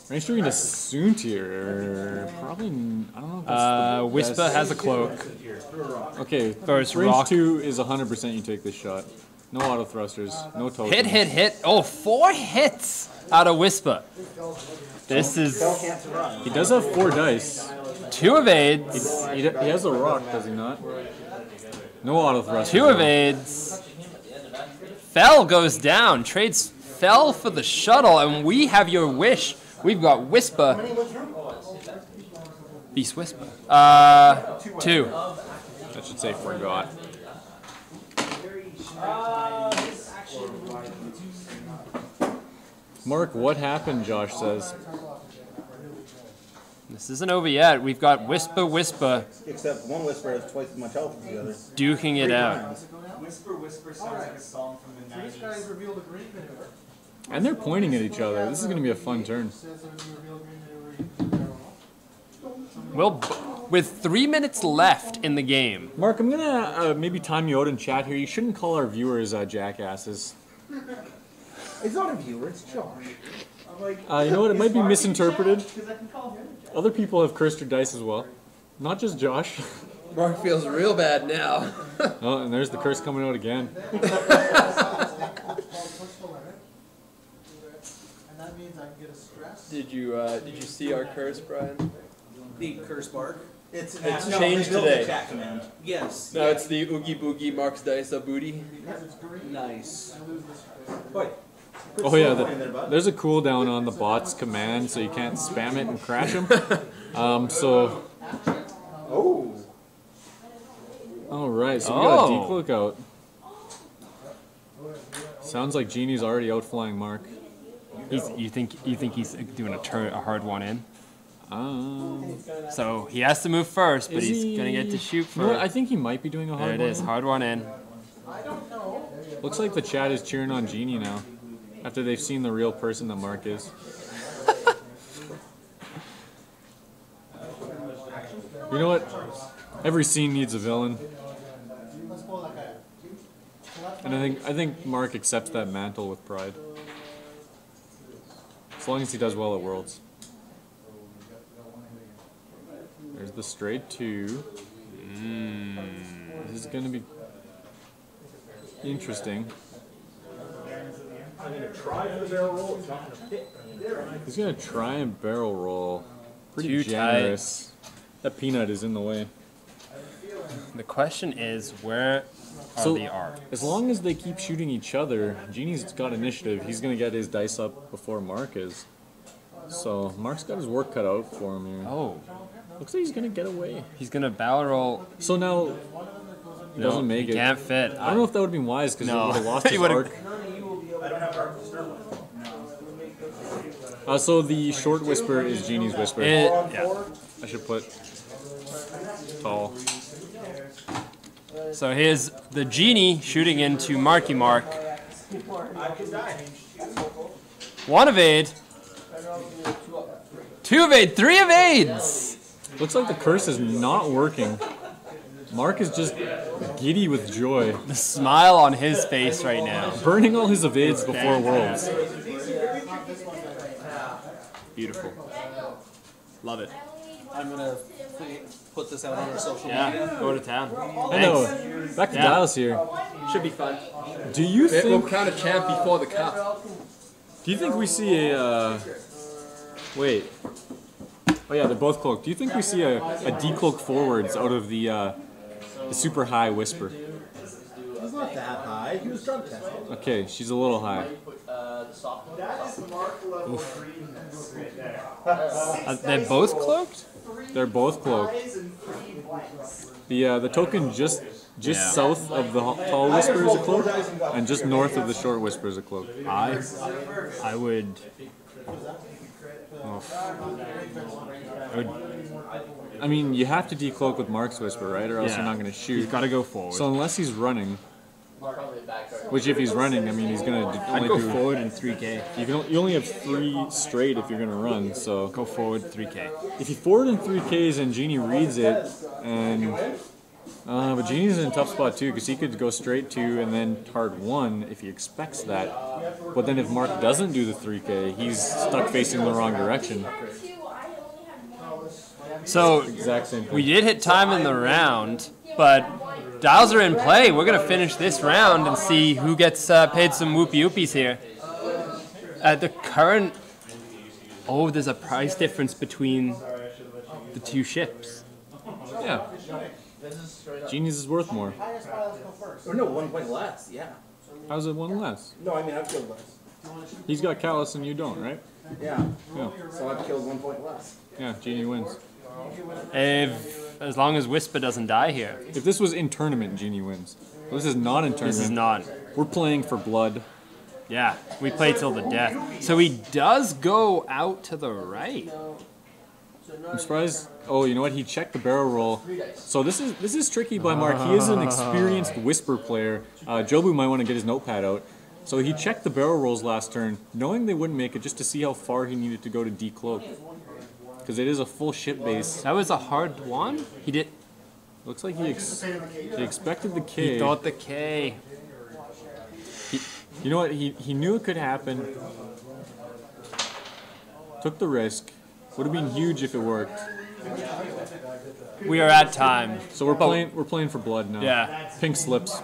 Range 3 into Soontir. Probably. I don't know if that's the Whisper best. has a cloak. Okay. First range rock. 2 is 100% you take this shot. No auto thrusters. No tokens. Hit. Oh, 4 hits out of Whisper. This is Can't survive. He does have 4 dice. 2 evades. He has a rock, does he not? No auto thrusters. 2 evades. Fell goes down. Trades Fell for the shuttle, and we have your wish. We've got Whisper. Beast Whisper. 2. I should say forgot. Mark, what happened? Josh says. This isn't over yet. We've got Whisper Except one Whisper has twice as much health as the other. duking it out. Whisper sounds like a song from the 90s. These guys revealed a green maneuver. And they're pointing at each other. This is going to be a fun turn. Well, with 3 minutes left in the game. Mark, I'm going to maybe time you out in chat here. You shouldn't call our viewers jackasses. It's not a viewer, it's Josh. You know what? It might be misinterpreted. Other people have cursed your dice as well. Not just Josh. Mark feels real bad now. Oh, and there's the curse coming out again. And that means I can get a stress. Did you see our curse, Brian? The curse mark. It's changed today. Chat command. Yes. No, it's the Oogie Boogie Mark's Dice a Booty. Nice. Wait. Oh yeah, there's a cooldown on the bot's command, so you can't spam it and crash him. So. Oh. All right, so we got a decloak out. Sounds like Genie's already outflying Mark. You think he's doing a hard one in? So he has to move first, but he's gonna get to shoot You know what, first. I think he might be doing a hard There it one. is, hard one in. Looks like the chat is cheering on Genie now, after they've seen the real person that Mark is. You know what? Every scene needs a villain. And I think Mark accepts that mantle with pride. As long as he does well at Worlds. There's the straight 2. This is gonna be interesting. I'm gonna try for the barrel roll. It's not gonna fit. He's gonna try and barrel roll. Pretty Too generous. That peanut is in the way. The question is, where are So, the arcs? as long as they keep shooting each other, Genie's got initiative. He's gonna get his dice up before Mark is. So Mark's got his work cut out for him here. Oh, Looks like he's gonna get away. he's gonna barrel roll. So now he doesn't make he it. can't fit. I don't know if that would have been wise because No. he would have lost He his would've- arc. So the short whisper is Genie's whisper. Yeah. I should put tall. So here's the Genie shooting into Marky Mark. 1 evade. 2 evade. 3 evades. Looks like the curse is not working. Mark is just giddy with joy, The smile on his face right now. burning all his evades before Worlds. Beautiful. Love it. I'm gonna put this out on our social media. Yeah, go to town. I know. Thanks. Back to Yeah. Dials here. Should be fun. Do you We'll think? crown a champ before the cup. Do you think we see a? Wait. Oh yeah, they're both cloaked. Do you think we see a decloak forwards out of the super high whisper? He's not that high. He was drug tested. Okay, she's a little high. That is Mark level greenness right there. They're both cloaked? They're both cloaked. Eyes and 3 blanks. The token just Yeah. south of the tall whisper is a cloak, and just north of the short whisper is a cloak. I would. I mean, you have to decloak with Mark's whisper, right? Or else Yeah. you're not going to He's shoot. got to go forward. So unless he's running, which if he's running, I mean, he's going to I'd only go do. forward in 3K. You only have 3 straight if you're going to run. So Go forward 3K. if you forward in 3Ks and Genie reads it, and but Genie's in a tough spot too because he could go straight 2 and then hard 1 if he expects that. But then if Mark doesn't do the 3K, he's stuck facing the wrong direction. So Exact same thing. we did hit time in the round, but dials are in play. We're going to finish this round and see who gets paid some whoopie whoopies here. At the current... Oh, there's a price difference between the 2 ships. Yeah. Genie's is worth more. Or no, 1 point less. Yeah. How's it 1 less? No, I mean, I've killed less. He's got Callus and you don't, right? Yeah. Yeah. So I've killed 1 point less. Yeah, Genie wins. As long as Whisper doesn't die here. If this was in tournament, Genie wins. This is not in tournament. This is not. We're playing for blood. Yeah, we play till the death. So he does go out to the right. I'm surprised. Oh, you know what? He checked the barrel roll. So this is tricky by Mark. He is an experienced whisper player. Jobu might want to get his notepad out. So he checked the barrel rolls last turn, knowing they wouldn't make it, just to see how far he needed to go to decloak. Because it is a full ship base. That was a hard one. He did. Looks like he expected the K. He thought the K. You know what? He knew it could happen. Took the risk. Would have been huge if it worked. We are at time. So we're playing for blood now. Yeah. Pink slips.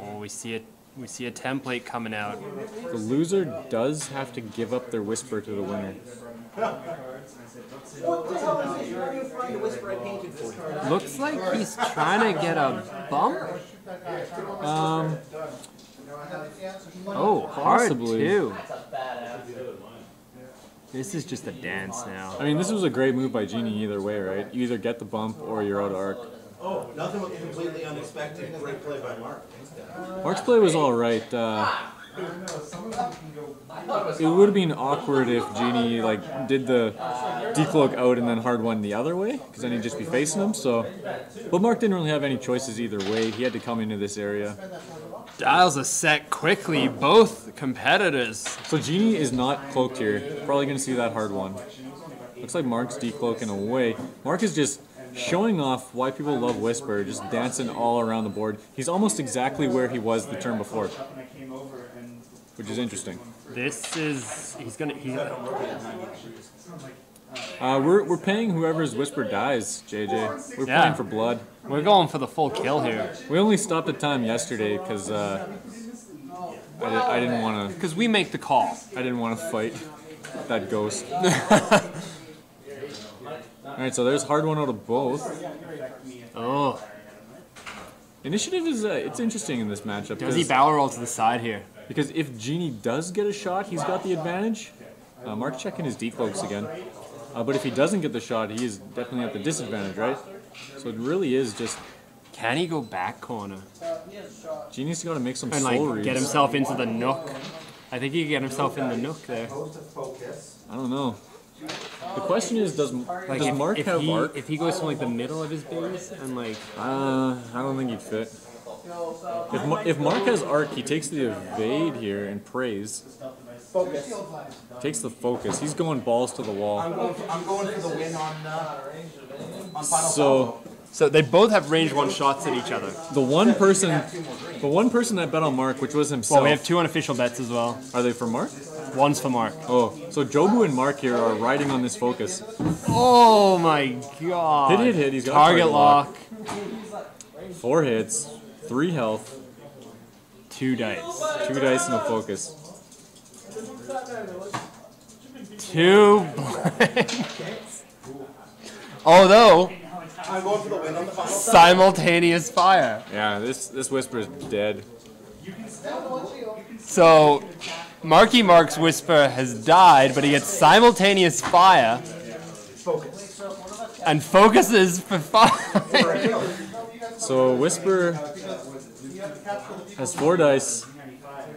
Oh, we see it. We see a template coming out. The loser does have to give up their whisper to the winner. What the hell is it? You're not even flying the whisper I painted for you. Looks like he's trying to get a bump. Oh, hard Possibly. too. This is just a dance now. I mean, this was a great move by Genie either way, right? You either get the bump or you're out of arc. Oh, nothing was completely unexpected. Great play by Mark. Mark's play was all right. It would have been awkward if Genie did the decloak out and then hard one the other way, because then he'd just be facing him. So, but Mark didn't really have any choices either way. He had to come into this area. Dials are set quickly, both competitors. So Genie is not cloaked here. Probably going to see that hard one. Looks like Mark's decloaking away. Mark is just showing off why people love Whisper, just dancing all around the board. He's almost exactly where he was the turn before, which is interesting. This is We're paying whoever's Whisper dies, JJ. We're playing for blood. We're going for the full kill here. We only stopped the time yesterday because I didn't want to. Because we make the call. I didn't want to fight that ghost. All right, so there's hard one out of both. Oh. Initiative is it's interesting in this matchup. Does he barrel roll to the side here? Because if Genie does get a shot, he's got the advantage. Mark checking his decloaks again. But if he doesn't get the shot, he is definitely at the disadvantage, right? So it really is just... Can he go back corner? Genie's got to make some and soul like reads. get himself into the nook. I think he can get himself in the nook there. I don't know. The question is, does Mark have arc? If he goes from like the middle of his base and like... I don't think he'd fit. If Mark has arc, he takes the evade here and praise. Focus. Takes the focus. He's going balls to the wall. I'm going for the win on final So they both have range 1 shots at each other. The one person that bet on Mark, which was himself. Well, we have 2 unofficial bets as well. Are they for Mark? One's for Mark. Oh, so Jobu and Mark here are riding on this focus. Oh my god. Hit. He's got target lock. 4 hits, 3 health. 2 dice. 2 dice and a focus. 2 blanks. Although, I'm going for the win on the final simultaneous fire. Yeah, this Whisper is dead. So, Marky Mark's Whisper has died, but he gets simultaneous fire. focus. And focuses for fire. So Whisper has 4 dice,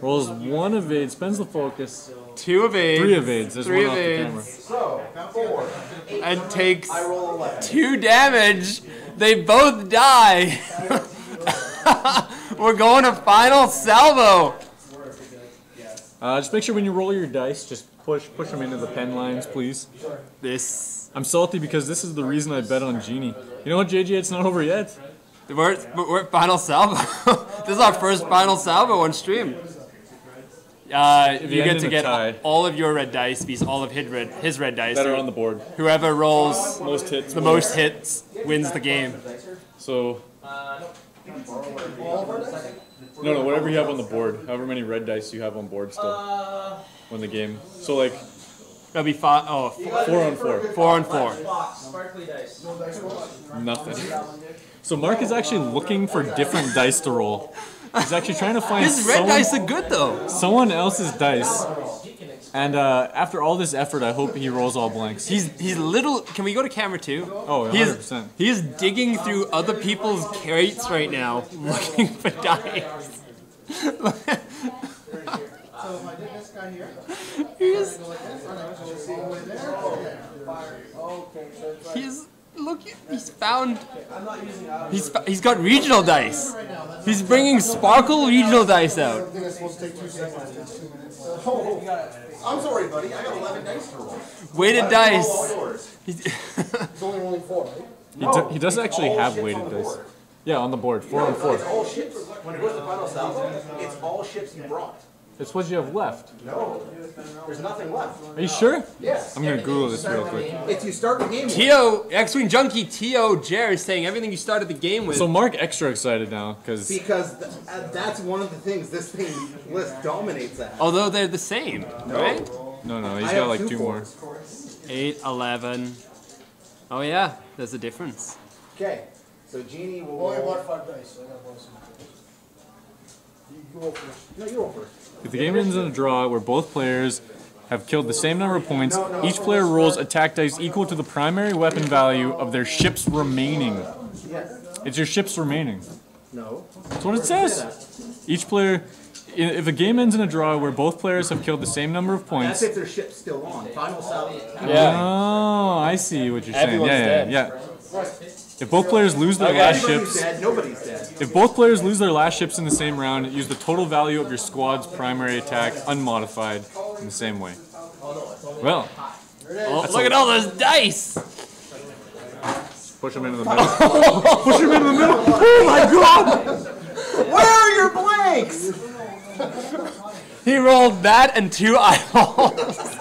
rolls 1 evade, spends the focus. 2 evades. 3 evades. There's 3 1 evades. So, 4. And takes I roll 11. 2 damage. They both die. We're going to final salvo. Just make sure when you roll your dice, just push them into the pen lines, please. I'm salty because this is the reason I bet on Genie. You know what, JJ? It's not over yet. We're at final salvo. This is our first final salvo on stream. You get to get all of your red dice, because all of his red dice That are on the board. Whoever rolls Most hits. the most hits wins the game. So. No, whatever you have on the board. However many red dice you have on board still. Win the game. So like. That'll be 4 on 4. 4 on 4. Sparkly dice. Nothing. So Mark is actually looking for different dice to roll. He's actually trying to find His red dice are good though. Someone else's dice. And after all this effort, I hope he rolls all blanks. He's little. Can we go to camera 2? Oh, 100%. He is digging through other people's crates right now, looking for dice. He's got regional dice. He's bringing Sparkle regional dice out. I'm sorry, buddy. I got 11 dice to roll. Weighted dice. It's only rolling 4, right? He does actually have weighted dice. Yeah, on the board. 4 on 4. It's all ships. When it goes to final salvo, it's all ships you brought. It's what you have left. No, there's nothing left. Are you sure? Yes. I'm gonna Google this real quick. If you start the game with. X-Wing Junkie T.O. Jer is saying everything you started the game with. So Mark extra excited now because that's one of the things this thing list dominates at. Although they're the same, right? No, he's got like 2 more. 8, 11. Oh yeah, there's a difference. Okay, so Genie will. Only bought 5 dice. So I got one. You roll first. No, you roll first. If the game ends in a draw where both players have killed the same number of points, each player rolls attack dice equal to the primary weapon value of their ships remaining. Yes. It's your ships remaining. No. That's what it says. Each player, if a game ends in a draw where both players have killed the same number of points. That's if their ship's still on. Final salvo. Oh, I see what you're saying. Everyone's dead. Yeah. If both players lose their last Everybody's ships, dead. Nobody's dead. if both players lose their last ships in the same round, use the total value of your squad's primary attack unmodified in the same way. Well, Look at all those dice. Push him into the middle. Push him into the middle. Oh my god! Where are your blanks? He rolled that and 2 eyeballs.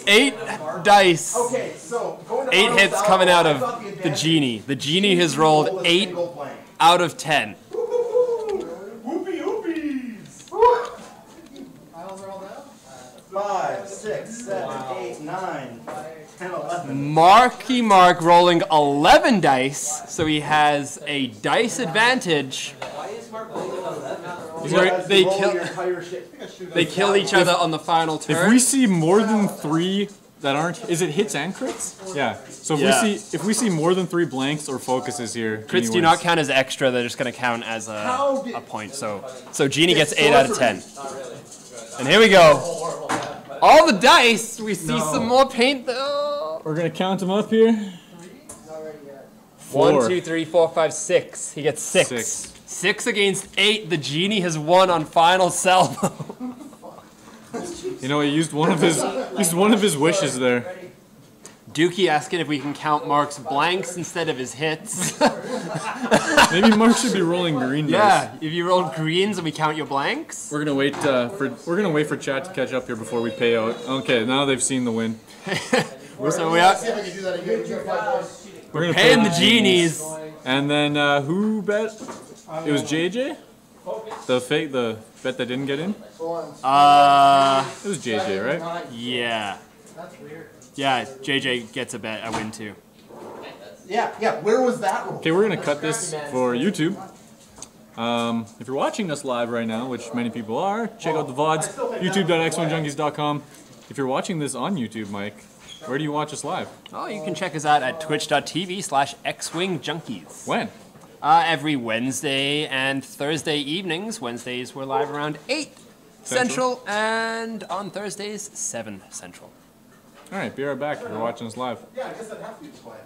8 dice. Okay, so going to 8 finals hits out, coming out I of thought the advantage genie. The genie has rolled was 8 single blank. out of 10. Whoopie oopies! 5, 6, 7, 8, 9, 10, 11. Marky Mark rolling 11 dice, so he has a dice advantage. Where they kill each other on the final If turn. we see more than 3 that aren't, is it hits and crits? Yeah. So if we see more than 3 blanks or focuses here, Crits do Genie not wins. count as extra; they're just going to count as a point. So Genie gets 8 out of 10. And here we go. All the dice. We see some more paint though. We're gonna count them up here. 1, 4. 2, 3, 4, 5, 6. He gets 6. 6 against 8. The Genie has won on final salvo. You know, he used one of his wishes there. Dookie asking if we can count Mark's blanks instead of his hits. Maybe Mark should be rolling green dice. Yeah, if you roll greens and we count your blanks. We're gonna wait for chat to catch up here before we pay out. Okay, now they've seen the win. So we are See if I can do that again. We're gonna paying pay the genies. And then who bet? It was JJ. The bet that didn't get in. It was JJ, right? Yeah. Yeah, JJ gets a win too. Yeah, where was that roll? Okay, we're gonna cut this for YouTube. If you're watching us live right now, which many people are, check out the VODs, youtube.x1junkies.com. If you're watching this on YouTube, Mike, where do you watch us live? Oh, you can check us out at twitch.tv/xwingjunkies. When? Every Wednesday and Thursday evenings. Wednesdays we're live around 8 Central, and on Thursdays 7 Central. All right, be right back if you're watching us live. Yeah, I guess I'd have to be quiet.